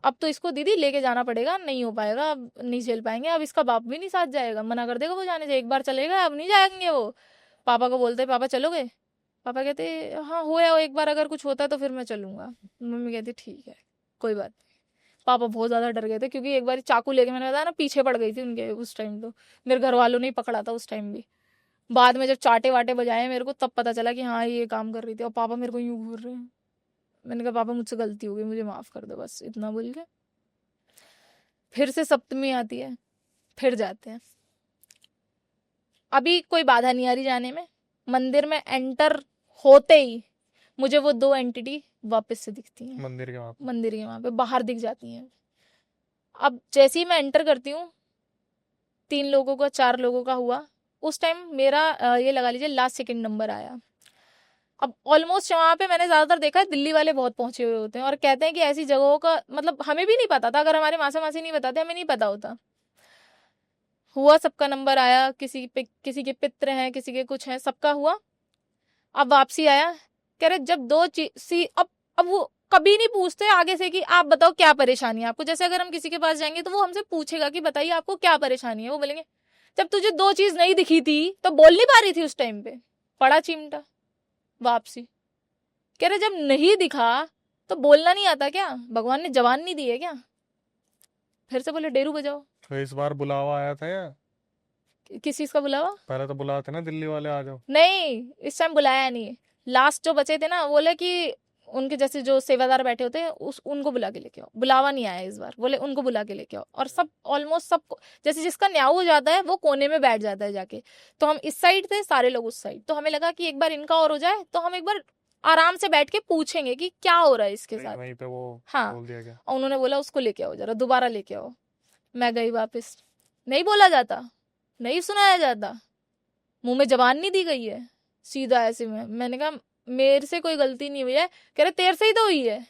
अब तो इसको दीदी लेके जाना पड़ेगा, नहीं हो पाएगा, अब नहीं झेल पाएंगे, अब इसका बाप भी नहीं साथ जाएगा, मना कर देगा वो जाने से, एक बार चलेगा अब नहीं जाएंगे वो। पापा को बोलते पापा चलोगे। पापा कहते हाँ हो या एक बार अगर कुछ होता है तो फिर मैं चलूंगा। मम्मी कहती ठीक है कोई बात नहीं। पापा बहुत ज्यादा डर गए थे, क्योंकि एक बार चाकू लेके, मैंने बताया ना पीछे पड़ गई थी उनके उस टाइम, तो मेरे घर वालों ने ही पकड़ा था उस टाइम भी। बाद में जब चाटे वाटे बजाए मेरे को, तब पता चला कि हाँ ये काम कर रही थी, और पापा मेरे को यूं घूर रहे हैं। मैंने कहा पापा मुझसे गलती हो गई, मुझे माफ कर दो, बस इतना बोल के फिर से सप्तमी आती है, फिर जाते हैं। अभी कोई बाधा नहीं आ रही जाने में। मंदिर में एंटर होते ही मुझे वो 2 एंटिटी वापस से दिखती हैं, मंदिर के वहां पे बाहर दिख जाती हैं। अब जैसे ही मैं एंटर करती हूँ, 3 लोगों का 4 लोगों का हुआ। उस टाइम मेरा ये लगा लीजिए लास्ट सेकंड नंबर आया। अब ऑलमोस्ट वहां पे मैंने ज्यादातर देखा है दिल्ली वाले बहुत पहुंचे हुए होते हैं, और कहते हैं कि ऐसी जगहों का मतलब हमें भी नहीं पता था, अगर हमारे मासा मासी नहीं बताते हमें नहीं पता होता। हुआ, सबका नंबर आया, किसी के पित्र हैं, किसी के कुछ हैं, सबका हुआ। अब वापसी आया, कह रहे जब 2 चीज अब वो कभी नहीं पूछते आगे से कि आप बताओ क्या परेशानी है आपको। जैसे अगर हम किसी के पास जाएंगे तो वो हमसे पूछेगा कि बताइए आपको क्या परेशानी है, वो बोलेंगे जब तुझे 2 चीज नहीं दिखी थी तो बोल नहीं पा रही थी उस टाइम पे? पड़ा चिमटा वापसी। कह रहे जब नहीं दिखा तो बोलना नहीं आता क्या? भगवान ने जबान नहीं दी है क्या? फिर से बोले डेरू बजाओ। तो इस बार बुलावा आया था या किस चीज का बुलावा? पहले तो बुलाते ना दिल्ली वाले आ जाओ। नहीं, इस टाइम बुलाया नहीं। लास्ट जो बचे थे ना, बोले कि उनके जैसे जो सेवादार बैठे होते हैं उनको बुला के लेके आओ। बुलावा नहीं आया इस बार, बोले उनको बुला के लेके आओ। और सब ऑलमोस्ट सब, जैसे जिसका न्याऊ हो जाता है वो कोने में बैठ जाता है जाके। तो हम इस साइड थे, सारे लोग उस साइड। तो हमें लगा कि एक बार इनका और हो जाए तो हम एक बार आराम से बैठ के पूछेंगे कि क्या हो रहा है इसके साथ। वहीं पे वो हाँ, बोल दिया गया। और उन्होंने बोला उसको लेके आओ, जरा दोबारा लेके आओ। मैं गई वापस। नहीं बोला जाता, नहीं सुनाया जाता, मुंह में जबान नहीं दी गई है, सीधा ऐसे में। मैंने कहा मेरे से कोई गलती नहीं हुई है। कह रहे तेरे से ही तो हुई है।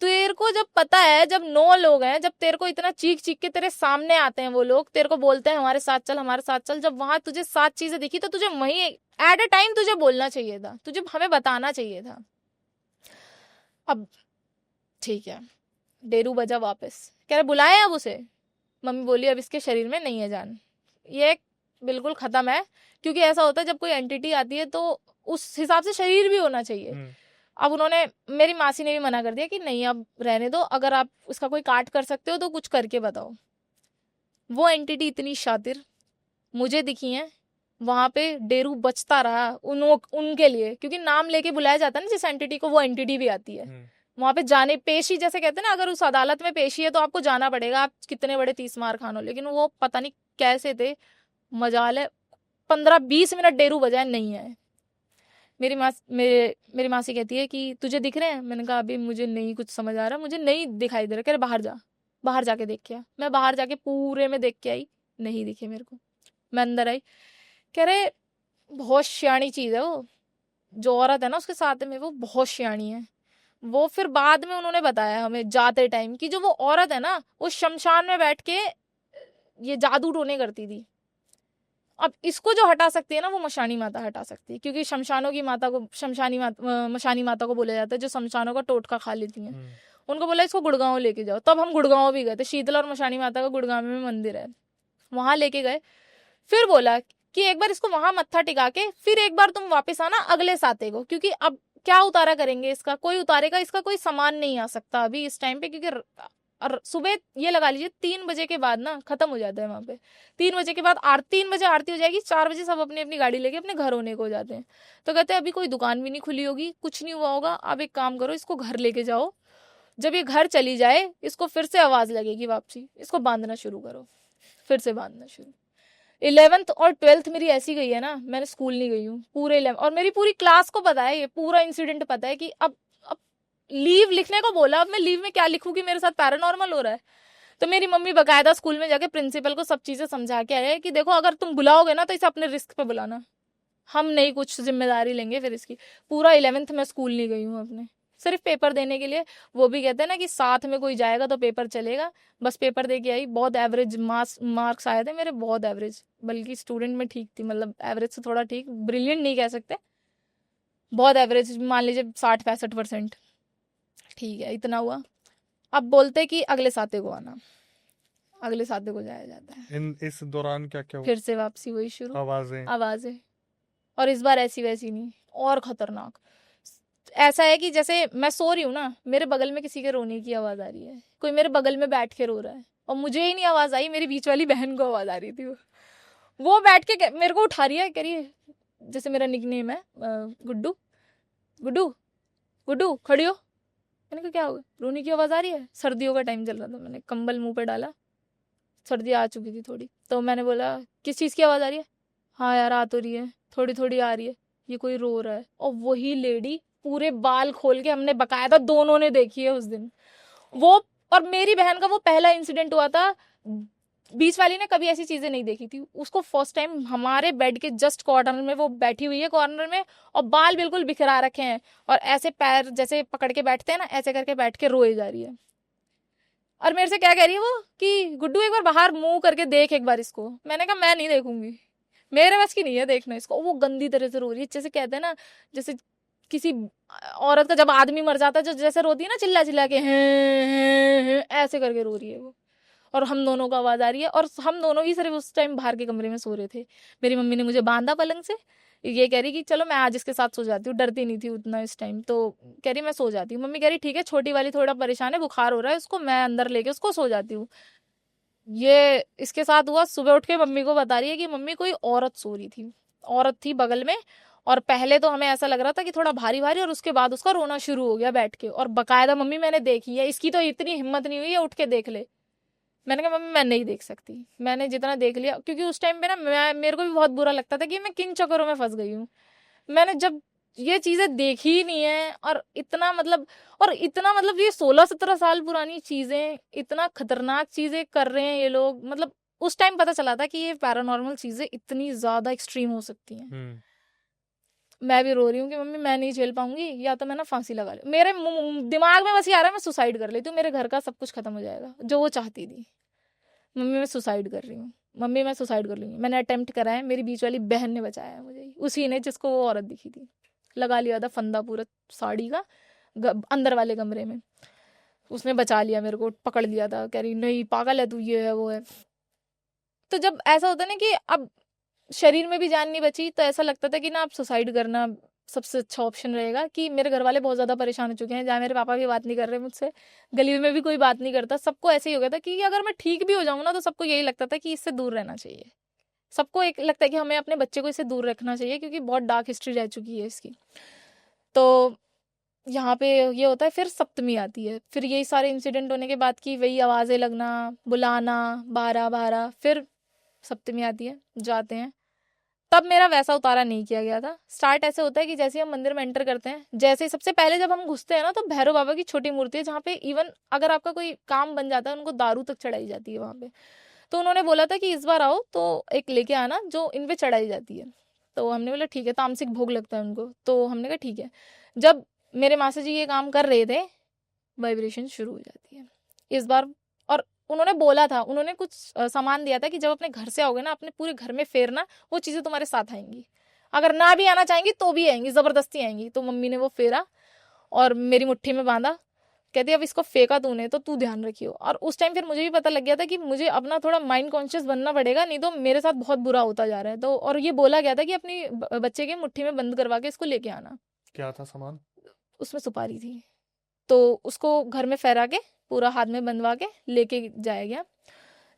तेरे को जब पता है, जब 9 लोग हैं, जब तेरे को इतना चीख चीख के तेरे सामने आते हैं वो लोग, तेरे को बोलते हैं हमारे साथ चल हमारे साथ चल, जब वहां तुझे 7 चीजें दिखी तो तुझे वहीं एट अ टाइम तुझे बोलना चाहिए था, तुझे हमें बताना चाहिए था। अब ठीक है, डेरू बजा वापस। कह रहे बुलाए अब उसे। मम्मी बोली अब इसके शरीर में नहीं है जान, ये बिल्कुल खत्म है। क्योंकि ऐसा होता है जब कोई एंटिटी आती है तो उस हिसाब से शरीर भी होना चाहिए। अब उन्होंने, मेरी मासी ने भी मना कर दिया कि नहीं अब रहने दो, अगर आप उसका कोई काट कर सकते हो तो कुछ करके बताओ। वो एंटिटी इतनी शातिर, मुझे दिखी है वहां पे, डेरू बचता रहा उनके लिए, क्योंकि नाम लेके बुलाया जाता है ना जिस एंटिटी को, वो एंटिटी भी आती है वहां पे जाने। पेशी जैसे कहते हैं ना, अगर उस अदालत में पेशी है तो आपको जाना पड़ेगा, आप कितने बड़े 30 मार खान हो। लेकिन वो पता नहीं कैसे थे, मजाल है 15-20 मिनट डेरू बजाए नहीं आए। मेरी मासी कहती है कि तुझे दिख रहे हैं? मैंने कहा अभी मुझे नहीं कुछ समझ आ रहा, मुझे नहीं दिखाई दे रहा। कह रहे बाहर जा, बाहर जाके देख के आ। मैं बाहर जाके पूरे में देख के आई, नहीं दिखे मेरे को। मैं अंदर आई, कह रहे बहुत सियानी चीज है वो, जो औरत है ना उसके साथ में, वो बहुत सियानी है। वो फिर बाद में उन्होंने बताया हमें जाते टाइम कि जो वो औरत है ना, वो शमशान में बैठ के ये जादू टोने करती थी। अब इसको जो हटा सकती है ना, वो मशानी माता हटा सकती है, क्योंकि शमशानों की माता को मशानी माता को बोला जाता है, जो शमशानों का टोटका खा लेती हैं। उनको बोला इसको गुड़गांव लेके जाओ। तब हम गुड़गांव भी गए थे, शीतला और मशानी माता का गुड़गांव में मंदिर है, वहां लेके गए। फिर बोला कि एक बार इसको वहां मत्था टिका के फिर एक बार तुम वापस आना अगले साते को, क्योंकि अब क्या उतारा करेंगे इसका, कोई उतारेगा, इसका कोई सामान नहीं आ सकता अभी इस टाइम पे, क्योंकि और सुबह ये लगा लीजिए 3 बजे के बाद ना खत्म हो जाता है वहां पे। 3 बजे के बाद 3 बजे आरती हो जाएगी, 4 बजे सब अपनी अपनी गाड़ी लेके अपने घर होने को हो जाते हैं। तो कहते हैं अभी कोई दुकान भी नहीं खुली होगी, कुछ नहीं हुआ होगा, आप एक काम करो इसको घर लेके जाओ, जब ये घर चली जाए इसको फिर से आवाज लगेगी वापसी, इसको बांधना शुरू करो। फिर से बांधना शुरू। 11th और 12th मेरी ऐसी गई है ना, मैंने स्कूल नहीं गई हूँ पूरे 11, और मेरी पूरी क्लास को पता है, ये पूरा इंसिडेंट पता है कि अब लीव लिखने को बोला, अब मैं लीव में क्या लिखूं कि मेरे साथ पैरानॉर्मल हो रहा है। तो मेरी मम्मी बकायदा स्कूल में जाके प्रिंसिपल को सब चीजें समझा के आए कि देखो अगर तुम बुलाओगे ना तो इसे अपने रिस्क पे बुलाना, हम नहीं कुछ जिम्मेदारी लेंगे फिर इसकी। पूरा 11th में स्कूल नहीं गई हूँ अपने, सिर्फ पेपर देने के लिए। वो भी कहते हैं ना कि साथ में कोई जाएगा तो पेपर चलेगा, बस पेपर दे के आई। बहुत एवरेज मार्क्स आए थे मेरे, बहुत एवरेज, बल्कि स्टूडेंट में ठीक थी, मतलब एवरेज से थोड़ा ठीक, ब्रिलियंट नहीं कह सकते, बहुत एवरेज, मान लीजिए 60-65%। ठीक है, इतना हुआ। अब बोलते कि अगले साते को आना, अगले साते को जाया जाता है। इस दौरान क्या क्या हुआ? फिर से वापसी वही शुरू, आवाजें। और इस बार ऐसी वैसी नहीं, और खतरनाक। ऐसा है कि जैसे मैं सो रही हूँ ना, मेरे बगल में किसी के रोने की आवाज आ रही है, कोई मेरे बगल में बैठ के रो रहा है, और मुझे ही नहीं आवाज आई, मेरी बीच वाली बहन को आवाज आ रही थी। वो बैठ के मेरे को उठा रही है, कह रही है, जैसे मेरा निकनेम है गुड्डू, गुड्डू गुड्डू खड़ी हो। मैंने कहा क्या हो गया, रोने की आवाज आ रही है। सर्दियों का टाइम चल रहा था, मैंने कंबल मुंह पे डाला, सर्दी आ चुकी थी थोड़ी, तो मैंने बोला किस चीज की आवाज आ रही है? हाँ यार आ तो रही है, थोड़ी थोड़ी आ रही है, ये कोई रो रहा है। और वही लेडी पूरे बाल खोल के, हमने बकायदा दोनों ने देखी है उस दिन वो। और मेरी बहन का वो पहला इंसिडेंट हुआ था, बीच वाली ने कभी ऐसी चीजें नहीं देखी थी, उसको फर्स्ट टाइम हमारे बेड के जस्ट कॉर्नर में वो बैठी हुई है, कॉर्नर में, और बाल बिल्कुल बिखरा रखे हैं, और ऐसे पैर जैसे पकड़ के बैठते हैं ना, ऐसे करके बैठ के रोए जा रही है। और मेरे से क्या कह रही है वो कि गुड्डू एक बार बाहर मुंह करके देख एक बार इसको। मैंने कहा मैं नहीं देखूंगी, मेरे बस की नहीं है देखना इसको। वो गंदी तरह से रो रही है, जैसे कहते हैं ना, जैसे किसी औरत का जब आदमी मर जाता है जो जैसे रोती है ना, चिल्ला चिल्ला के हैं, ऐसे करके रो रही है वो। और हम दोनों को आवाज़ आ रही है, और हम दोनों ही सिर्फ उस टाइम बाहर के कमरे में सो रहे थे। मेरी मम्मी ने मुझे बांधा पलंग से, ये कह रही कि चलो मैं आज इसके साथ सो जाती हूँ, डरती नहीं थी उतना इस टाइम, तो कह रही मैं सो जाती हूँ। मम्मी कह रही ठीक है, छोटी वाली थोड़ा परेशान है, बुखार हो रहा है उसको, मैं अंदर लेके उसको सो जाती हूँ। ये इसके साथ हुआ। सुबह उठ के मम्मी को बता रही है कि मम्मी कोई औरत सो रही थी, औरत थी बगल में, और पहले तो हमें ऐसा लग रहा था कि थोड़ा भारी भारी, और उसके बाद उसका रोना शुरू हो गया बैठ के, और बकायदा मम्मी मैंने देखी है, इसकी तो इतनी हिम्मत नहीं हुई है उठ के देख ले। मैंने कहा मम्मी मैं नहीं देख सकती, मैंने जितना देख लिया, क्योंकि उस टाइम पे ना मेरे को भी बहुत बुरा लगता था कि मैं किन चक्करों में फंस गई हूँ। मैंने जब ये चीजें देखी ही नहीं है, और इतना मतलब ये 16-17 साल पुरानी चीजें, इतना खतरनाक चीजें कर रहे हैं ये लोग, मतलब उस टाइम पता चला था कि ये पैरानॉर्मल चीजें इतनी ज्यादा एक्सट्रीम हो सकती हैं। मैं भी रो रही हूँ कि मम्मी मैं नहीं झेल पाऊंगी, या तो मैं ना फांसी लगा लूँ। मेरे दिमाग में बस ये आ रहा है मैं सुसाइड कर लेती हूँ, मेरे घर का सब कुछ खत्म हो जाएगा, जो वो चाहती थी। मम्मी मैं सुसाइड कर रही हूँ, मम्मी मैं सुसाइड कर लूंगी। मैंने अटेम्प्ट करा है, मेरी बीच वाली बहन ने बचाया है मुझे, उसी ने जिसको वो औरत दिखी थी। लगा लिया था फंदा पूरा साड़ी का अंदर वाले कमरे में, उसने बचा लिया मेरे को, पकड़ लिया था, कह रही नहीं पागल है तू, ये है वो है। तो जब ऐसा होता है ना कि अब शरीर में भी जान नहीं बची, तो ऐसा लगता था कि ना अब सुसाइड करना सबसे अच्छा ऑप्शन रहेगा। कि मेरे घर वाले बहुत ज़्यादा परेशान हो चुके हैं, जहाँ मेरे पापा भी बात नहीं कर रहे मुझसे, गली में भी कोई बात नहीं करता, सबको ऐसे ही हो गया था कि अगर मैं ठीक भी हो जाऊँ ना, तो सबको यही लगता था कि इससे दूर रहना चाहिए। सबको एक लगता है कि हमें अपने बच्चे को इससे दूर रखना चाहिए, क्योंकि बहुत डार्क हिस्ट्री रह चुकी है इसकी। तो यहाँ पे ये होता है। फिर सप्तमी आती है, फिर यही सारे इंसिडेंट होने के बाद की वही आवाज़ें लगना, बुलाना, बारह बारह, फिर सप्तमी आती है, जाते हैं। तब मेरा वैसा उतारा नहीं किया गया था। स्टार्ट ऐसे होता है कि जैसे हम मंदिर में एंटर करते हैं, जैसे सबसे पहले जब हम घुसते हैं ना, तो भैरव बाबा की छोटी मूर्ति है, जहाँ पे इवन अगर आपका कोई काम बन जाता है, उनको दारू तक चढ़ाई जाती है वहाँ पे। तो उन्होंने बोला था कि इस बार आओ तो एक लेके आना जो इन पे चढ़ाई जाती है। तो हमने बोला ठीक है, तामसिक भोग लगता है उनको, तो हमने कहा ठीक है। जब मेरे मासा जी ये काम कर रहे थे, वाइब्रेशन शुरू हो जाती है इस बार। और उन्होंने बोला था, उन्होंने कुछ सामान दिया था कि जब अपने घर से आओगे ना, अपने पूरे घर में फेरना, वो चीज़ें तुम्हारे साथ आएंगी, अगर ना भी आना चाहेंगी तो भी आएंगी, ज़बरदस्ती आएंगी। तो मम्मी ने वो फेरा और मेरी मुट्ठी में बांधा, कहती अब इसको फेंका तूने तो तू ध्यान रखियो। और उस टाइम फिर मुझे भी पता लग गया था कि मुझे अपना थोड़ा माइंड कॉन्शियस बनना पड़ेगा, नहीं तो मेरे साथ बहुत बुरा होता जा रहा है। तो और ये बोला गया था कि अपनी बच्चे के मुट्ठी में बंद करवा के इसको लेके आना। क्या था सामान? उसमें सुपारी थी, तो उसको घर में फहरा के पूरा हाथ में बंधवा के लेके जाया गया।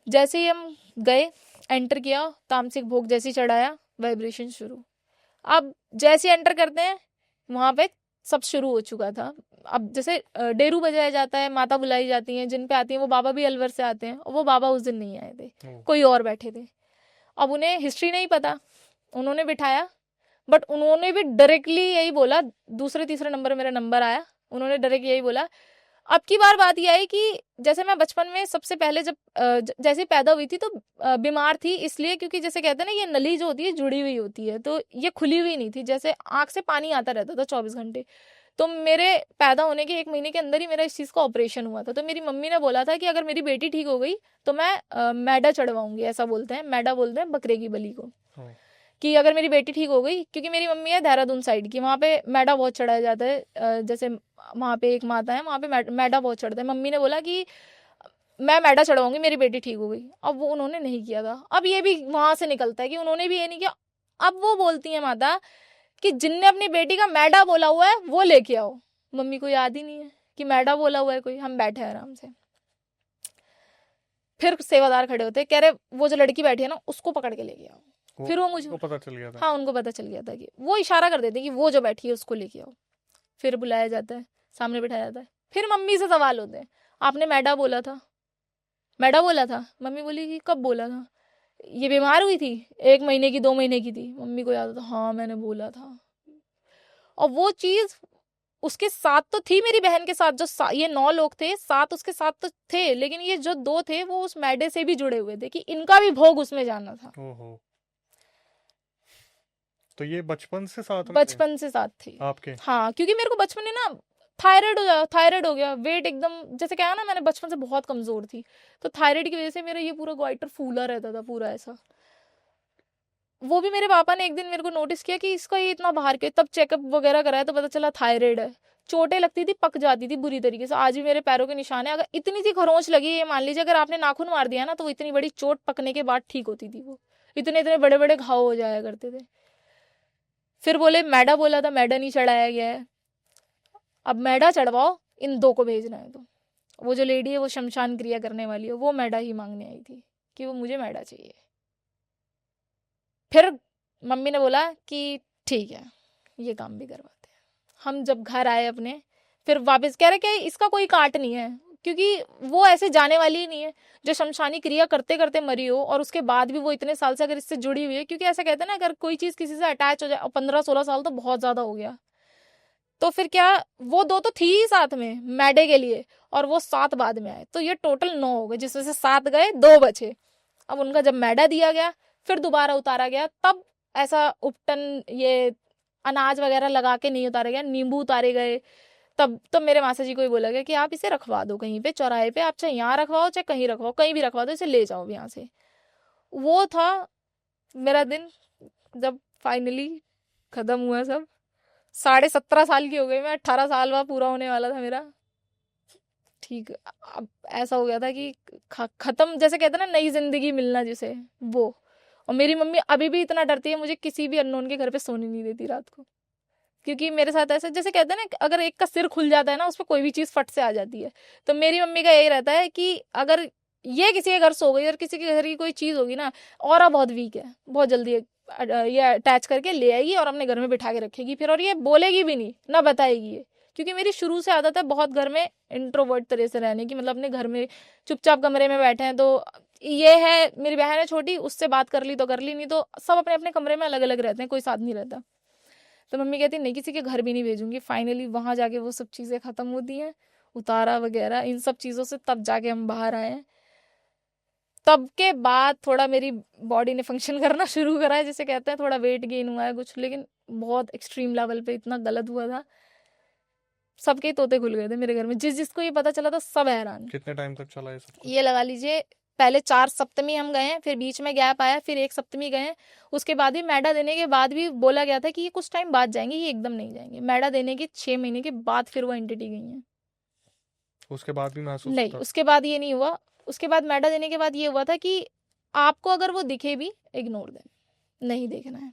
जैसे ही हम गए, एंटर किया, तामसिक भोग जैसे ही चढ़ाया, वाइब्रेशन शुरू। अब जैसे एंटर करते हैं, वहाँ पे सब शुरू हो चुका था। अब जैसे डेरू बजाया जाता है, माता बुलाई जाती हैं, जिन पे आती हैं वो बाबा भी अलवर से आते हैं, और वो बाबा उस दिन नहीं आए थे, कोई और बैठे थे। अब उन्हें हिस्ट्री नहीं पता, उन्होंने बिठाया, बट उन्होंने भी डायरेक्टली यही बोला, दूसरे तीसरे नंबर मेरा नंबर आया, उन्होंने डायरेक्ट यही बोला। अब की बार बात यह है कि जैसे मैं बचपन में सबसे पहले जब जैसे पैदा हुई थी, तो बीमार थी इसलिए क्योंकि जैसे कहते हैं ना, ये नली जो होती है जुड़ी हुई होती है, तो ये खुली हुई नहीं थी, जैसे आंख से पानी आता रहता था 24 घंटे। तो मेरे पैदा होने के 1 महीने के अंदर ही मेरा इस चीज़ का ऑपरेशन हुआ था। तो मेरी मम्मी ने बोला था कि अगर मेरी बेटी ठीक हो गई तो मैं मैडा चढ़वाऊंगी, ऐसा बोलते हैं, मैडा बोलते हैं बकरे की बलि को, कि अगर मेरी बेटी ठीक हो गई, क्योंकि मेरी मम्मी है देहरादून साइड की, वहाँ पे मैडा बहुत चढ़ाया जाता है। जैसे वहाँ पे एक माता है, वहाँ पे मैडा बहुत चढ़ता है। मम्मी ने बोला कि मैं मैडा चढ़वाऊंगी, मेरी बेटी ठीक हो गई। अब वो उन्होंने नहीं किया था। अब ये भी वहाँ से निकलता है कि उन्होंने भी ये नहीं किया। अब वो बोलती है माता कि जिनने अपनी बेटी का मैडा बोला हुआ है वो लेके आओ। मम्मी को याद ही नहीं है कि मैडा बोला हुआ है कोई। हम बैठे आराम से, फिर सेवादार खड़े होते, कह रहे वो जो लड़की बैठी है ना, उसको पकड़ के लेके आओ। फिर वो मुझे पता चल गया था। हाँ, उनको पता चल गया था कि वो इशारा कर देते कि वो जो बैठी है उसको लेके आओ। फिर बुलाया जाता है, सामने बिठाया जाता है, फिर मम्मी से सवाल होते हैं, आपने मैडा बोला था, मैडा बोला था। मम्मी बोली कि कब बोला था? ये बीमार हुई थी 1 महीने की, 2 महीने की थी। मम्मी को याद था, हाँ मैंने बोला था। और वो चीज उसके साथ तो थी, मेरी बहन के साथ जो ये 9 लोग थे, 7 उसके साथ तो थे, लेकिन ये जो 2 थे वो उस मैडे से भी जुड़े हुए थे कि इनका भी भोग उसमें जाना था। ओहो। तो ये बचपन से साथ में बचपन से साथ थी आपके? हाँ, क्योंकि मेरे को बचपन में ना थायराइड हो गया, वेट एकदम, जैसे क्या है ना, मैंने बचपन से बहुत कमजोर थी, तो थायराइड की वजह से मेरा ये पूरा ग्वाइटर फूला रहता था पूरा ऐसा। वो भी मेरे पापा ने एक दिन मेरे को नोटिस किया कि इसका ये इतना बाहर क्यों, तब चेकअप वगैरह कराया तो पता चला थायराइड है। चोटें लगती थी, पक जाती थी बुरी तरीके से। आज भी मेरे पैरों के निशान है। अगर इतनी सी खरोंच लगी, ये मान लीजिए अगर आपने नाखून मार दिया ना, तो वो इतनी बड़ी चोट पकने के बाद ठीक होती थी। वो इतने इतने बड़े बड़े घाव हो जाया करते थे। फिर बोले मैडा बोला था, मैडा नहीं चढ़ाया गया है, अब मैडा चढ़वाओ, इन 2 को भेजना है। तो वो जो लेडी है वो शमशान क्रिया करने वाली है, वो मैडा ही मांगने आई थी कि वो मुझे मैडा चाहिए। फिर मम्मी ने बोला कि ठीक है, ये काम भी करवाते हैं। हम जब घर आए अपने, फिर वापस कह रहे कि इसका कोई काट नहीं है, क्योंकि वो ऐसे जाने वाली ही नहीं है जो शमशानी क्रिया करते करते मरी हो और उसके बाद भी वो इतने साल से अगर इससे जुड़ी हुई है। क्योंकि ऐसा कहते हैं ना, अगर कोई चीज किसी से अटैच हो जाए, 15-16 साल तो बहुत ज्यादा हो गया। तो फिर क्या, वो 2 तो थी ही साथ में मैडे के लिए, और वो 7 बाद में आए, तो ये टोटल 9 हो गए, जिसमें से 7 गए, 2 बचे। अब उनका जब मैडा दिया गया, फिर दोबारा उतारा गया, तब ऐसा उपटन, ये अनाज वगैरह लगा के नहीं उतारे गया, नींबू उतारे गए। तब तो मेरे मासा जी को ही बोला गया कि आप इसे रखवा दो कहीं पे चौराहे पे, आप चाहे यहाँ रखवाओ चाहे कहीं रखवाओ, कहीं भी रखवा दो, इसे ले जाओ यहाँ से। वो था मेरा दिन जब फाइनली खत्म हुआ सब। 17.5 साल की हो गई मैं, 18 साल बाद पूरा होने वाला था मेरा। ठीक, अब ऐसा हो गया था कि खत्म, जैसे कहते हैं ना नई जिंदगी मिलना जिसे, वो। और मेरी मम्मी अभी भी इतना डरती है, मुझे किसी भी अननोन के घर पे सोने नहीं देती रात को। क्योंकि मेरे साथ ऐसा, जैसे कहते हैं ना, अगर एक का सिर खुल जाता है ना, उस पर कोई भी चीज फट से आ जाती है। तो मेरी मम्मी का यही रहता है कि अगर ये किसी के घर सो गई और किसी के घर की कोई चीज होगी ना, ऑरा बहुत वीक है, बहुत जल्दी ये अटैच करके ले आएगी और अपने घर में बिठा के रखेगी फिर, और ये बोलेगी भी नहीं ना बताएगी ये। क्योंकि मेरी शुरू से आदत है बहुत घर में इंट्रोवर्ट तरह से रहने की, मतलब अपने घर में चुपचाप कमरे में बैठे हैं। तो ये है, मेरी बहन है छोटी, उससे बात कर ली तो कर ली, नहीं तो सब अपने अपने कमरे में अलग अलग रहते हैं, कोई साथ नहीं रहता। तो मम्मी कहती नहीं, किसी के घर भी नहीं भेजूंगी। फाइनली वहां जाके वो सब चीजें खत्म होती हैं, उतारा वगैरह इन सब चीजों से, तब जाके हम बाहर आए हैं। तब के बाद थोड़ा मेरी बॉडी ने फंक्शन करना शुरू करा है, जिसे कहते हैं थोड़ा वेट गेन हुआ है कुछ, लेकिन बहुत एक्सट्रीम लेवल पे इतना गलत हुआ था। सबके ही तोते खुल गए थे मेरे घर में, जिस जिसको ये पता चला था सब हैरान। कितने टाइम तक चला ये सब कुछ? ये लगा लीजिए, पहले 4 सप्तमी हम गए हैं, फिर बीच में गैप आया, फिर 1 सप्तमी गए हैं। उसके बाद भी मैडा देने के बाद भी बोला गया था कि ये कुछ टाइम बाद जाएंगे, ये एकदम नहीं जाएंगे। मैडा देने के 6 महीने के बाद फिर वो एंटिटी गई है। उसके बाद भी महसूस नहीं, होता? उसके बाद ये नहीं हुआ। उसके बाद मैडा देने के बाद ये हुआ था कि आपको अगर वो दिखे भी, इग्नोर देना, नहीं देखना है।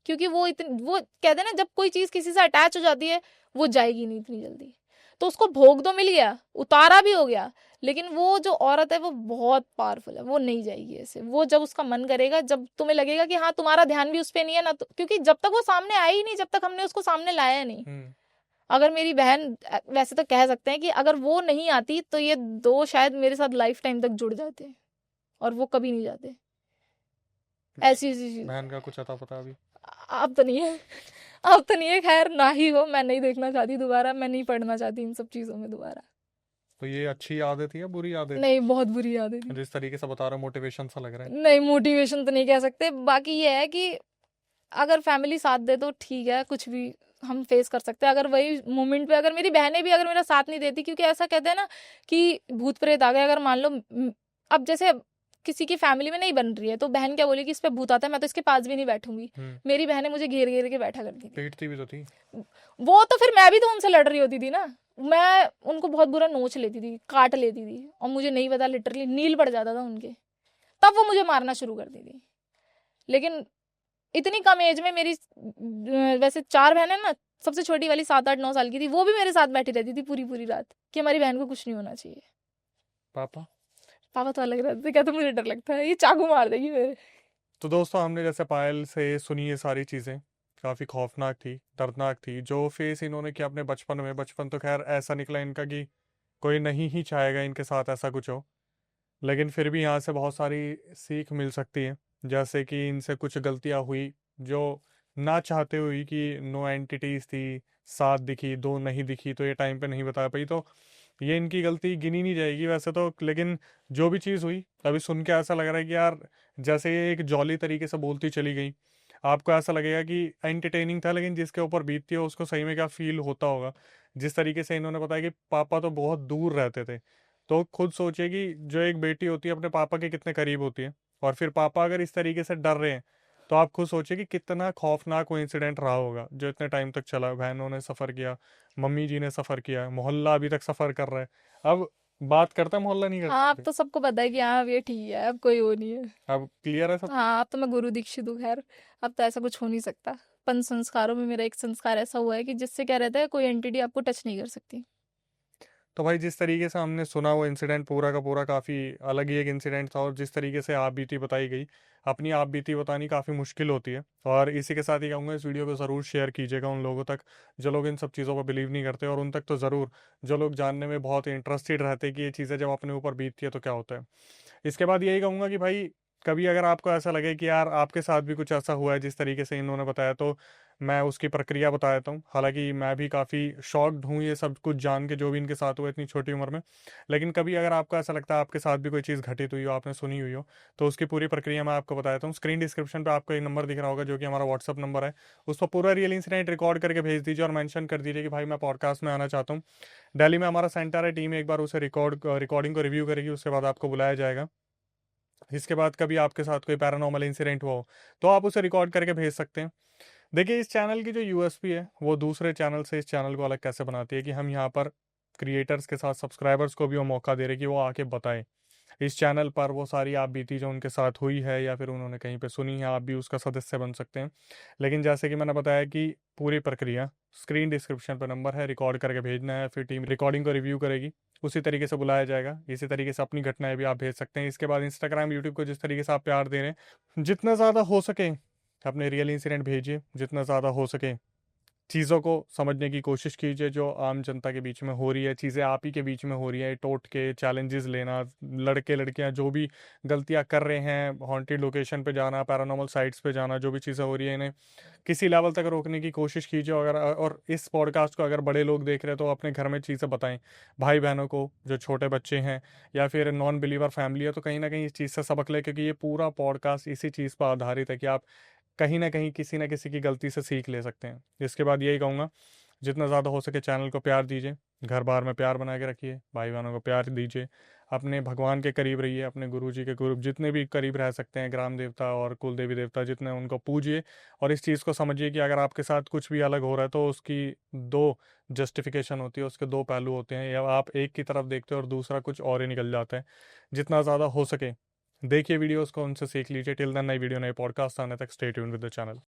क्योंकि वो कहते हैं ना, जब कोई चीज किसी से अटैच हो जाती है, वो जाएगी नहीं इतनी जल्दी। तो उसको भोग तो मिल गया, उतारा भी हो गया, लेकिन वो जो औरत है वो बहुत पावरफुल है, वो नहीं जाएगी ऐसे। वो जब उसका मन करेगा, जब तुम्हें लगेगा कि हाँ तुम्हारा ध्यान भी उस पर नहीं है ना, तो क्योंकि जब तक वो सामने आई ही नहीं, जब तक हमने उसको सामने लाया नहीं। अगर मेरी बहन, वैसे तो कह सकते हैं कि अगर वो नहीं आती तो ये 2 शायद मेरे साथ लाइफ टाइम तक जुड़ जाते, और वो कभी नहीं जाते। ऐसी चीज बहन का कुछ अता पता अभी? अब तो नहीं है, अब तो नहीं है, खैर ना ही हो। मैं नहीं देखना चाहती दोबारा, मैं नहीं पढ़ना चाहती इन सब चीजों में दोबारा। तो ये अच्छी आदत है या बुरी आदत? नहीं, बहुत बुरी आदत है। जिस तरीके से बता रहे हो मोटिवेशन सा लग रहा है। नहीं, मोटिवेशन तो नहीं कह सकते। बाकी ये है कि अगर फैमिली साथ दे तो ठीक है, कुछ भी हम फेस कर सकते हैं। अगर वही मोमेंट पे अगर मेरी बहनें भी अगर मेरा साथ नहीं देती, क्योंकि ऐसा कहते हैं ना कि भूत प्रेत आ गए, अगर मान लो अब जैसे किसी की फैमिली में नहीं बन रही है, तो बहन क्या बोलेगी, इस पे भूत आता है, मैं तो इसके पास भी नहीं बैठूंगी। मेरी बहनें मुझे घेर घेर के बैठा करती थी। पीटती भी तो थी वो तो फिर मैं भी तो उनसे लड़ रही होती थी ना, मैं उनको बहुत बुरा नोच लेती थी, काट लेती थी, और मुझे नहीं पता लिटरली नील पड़ जाता था उनके, तब वो मुझे मारना शुरू कर दी थी। लेकिन इतनी कम एज में मेरी वैसे 4 बहनें ना, सबसे छोटी वाली 7-8-9 साल की थी, वो भी मेरे साथ बैठी रहती थी पूरी पूरी रात कि हमारी बहन को कुछ नहीं होना चाहिए। पापा? पापा तो अलग रहते थे, कहते मुझे डर लगता है ये चाकू मार देगी मेरे। तो दोस्तों, हमने जैसे पायल से सुनी ये सारी चीज़ें, काफ़ी खौफनाक थी, दर्दनाक थी। जो फेस इन्होंने किया अपने बचपन में, बचपन तो खैर ऐसा निकला इनका कि कोई नहीं ही चाहेगा इनके साथ ऐसा कुछ हो, लेकिन फिर भी यहाँ से बहुत सारी सीख मिल सकती है। जैसे कि इनसे कुछ गलतियाँ हुई जो ना चाहते हुई, कि नो एंटिटीज थी, 7 दिखी, 2 नहीं दिखी, तो ये टाइम पे नहीं बता पाई, तो ये इनकी गलती गिनी नहीं जाएगी वैसे तो। लेकिन जो भी चीज़ हुई, अभी सुन के ऐसा लग रहा है कि यार जैसे ये एक जॉली तरीके से बोलती चली गई, आपको ऐसा लगेगा कि एंटरटेनिंग था, लेकिन जिसके ऊपर बीतती है उसको सही में क्या फील होता होगा। जिस तरीके से इन्होंने बताया कि पापा तो बहुत दूर रहते थे, तो खुद सोचिए कि जो एक बेटी होती है अपने पापा के कितने करीब होती है, और फिर पापा अगर इस तरीके से डर रहे हैं, तो आप खुद सोचिए कि कितना खौफनाक वो इंसिडेंट रहा होगा जो इतने टाइम तक चला। बहनों ने सफ़र किया, मम्मी जी ने सफ़र किया, मोहल्ला अभी तक सफ़र कर रहा है। अब बात करता है, मोहल्ला नहीं हाँ, अब करता। तो सबको पता है कि हाँ, अब ये ठीक है, अब कोई वो नहीं है। अब क्लियर है सब। हाँ, अब तो मैं गुरु दीक्षित हूँ खैर, अब तो ऐसा कुछ हो नहीं सकता। पंच संस्कारों में मेरा एक संस्कार ऐसा हुआ है कि जिससे क्या रहता है, कोई एंटिटी आपको टच नहीं कर सकती। तो भाई जिस तरीके से हमने सुना वो इंसिडेंट पूरा का पूरा काफ़ी अलग ही एक इंसिडेंट था, और जिस तरीके से आप बीती बताई गई, अपनी आप बीती बतानी काफ़ी मुश्किल होती है। और इसी के साथ ही कहूँगा, इस वीडियो को ज़रूर शेयर कीजिएगा उन लोगों तक जो लोग इन सब चीज़ों पर बिलीव नहीं करते, और उन तक तो ज़रूर जो लोग जानने में बहुत इंटरेस्टेड रहते हैं कि ये चीज़ें जब अपने ऊपर बीतती है तो क्या होता है। इसके बाद यही कहूँगा कि भाई कभी अगर आपको ऐसा लगे कि यार आपके साथ भी कुछ ऐसा हुआ है जिस तरीके से इन्होंने बताया, तो मैं उसकी प्रक्रिया बता देता हूँ। हालांकि मैं भी काफ़ी शॉक्ड हूँ ये सब कुछ जान के, जो भी इनके साथ हुआ इतनी छोटी उम्र में। लेकिन कभी अगर आपको ऐसा लगता है आपके साथ भी कोई चीज़ घटित हुई हो, आपने सुनी हुई हो, तो उसकी पूरी प्रक्रिया मैं आपको बता देता हूँ। स्क्रीन डिस्क्रिप्शन पे आपको एक नंबर दिख रहा होगा जो कि हमारा व्हाट्सअप नंबर है। उस पर पूरा रियल इंसिडेंट रिकॉर्ड करके भेज दीजिए और मेंशन कर दीजिए कि भाई मैं पॉडकास्ट में आना चाहता हूँ। दिल्ली में हमारा सेंटर है, टीम एक बार उसे रिकॉर्डिंग को रिव्यू करेगी, उसके बाद आपको बुलाया जाएगा। इसके बाद कभी आपके साथ कोई पैरानॉर्मल इंसिडेंट हुआ हो तो आप उसे रिकॉर्ड करके भेज सकते हैं। देखिए, इस चैनल की जो यूएसपी है वो दूसरे चैनल से इस चैनल को अलग कैसे बनाती है कि हम यहाँ पर क्रिएटर्स के साथ सब्सक्राइबर्स को भी वो मौका दे रहे कि वो आके बताएं इस चैनल पर वो सारी आप बीती जो उनके साथ हुई है या फिर उन्होंने कहीं पे सुनी है, आप भी उसका सदस्य बन सकते हैं। लेकिन जैसे कि मैंने बताया कि पूरी प्रक्रिया स्क्रीन डिस्क्रिप्शन पर नंबर है, रिकॉर्ड करके भेजना है, फिर टीम रिकॉर्डिंग को रिव्यू करेगी, उसी तरीके से बुलाया जाएगा। इसी तरीके से अपनी घटनाएं भी आप भेज सकते हैं। इसके बाद इंस्टाग्राम यूट्यूब को जिस तरीके से आप प्यार दे रहे हैं, जितना ज़्यादा हो सके अपने रियल इंसिडेंट भेजिए, जितना ज़्यादा हो सके चीज़ों को समझने की कोशिश कीजिए जो आम जनता के बीच में हो रही है, चीज़ें आप ही के बीच में हो रही है, टोट के चैलेंजेस लेना, लड़के लड़कियां जो भी गलतियां कर रहे हैं, हॉन्टेड लोकेशन पे जाना, पैरानॉर्मल साइट्स पे जाना, जो भी चीज़ें हो रही है इन्हें किसी लेवल तक रोकने की कोशिश कीजिए। अगर और इस पॉडकास्ट को अगर बड़े लोग देख रहे हैं तो अपने घर में चीज़ें बताएं भाई बहनों को, जो छोटे बच्चे हैं या फिर नॉन बिलीवर फैमिली है, तो कहीं ना कहीं इस चीज़ से सबक ले, क्योंकि ये पूरा पॉडकास्ट इसी चीज़ पर आधारित है कि आप कहीं ना कहीं किसी ना किसी की गलती से सीख ले सकते हैं। इसके बाद यही कहूँगा, जितना ज़्यादा हो सके चैनल को प्यार दीजिए, घर बार में प्यार बना के रखिए, भाई बहनों को प्यार दीजिए, अपने भगवान के करीब रहिए, अपने गुरु जी के गुरु जितने भी करीब रह सकते हैं, ग्राम देवता और कुल देवी देवता जितने, उनको पूजिए। और इस चीज़ को समझिए कि अगर आपके साथ कुछ भी अलग हो रहा है तो उसकी दो जस्टिफिकेशन होती है, उसके दो पहलू होते हैं, या आप एक की तरफ देखते हो और दूसरा कुछ और ही निकल जाता है। जितना ज़्यादा हो सके देखिए वीडियोस को, उनसे सीख लीजिए। टिल देन, नई वीडियो नए पॉडकास्ट आने तक stay tuned with the channel.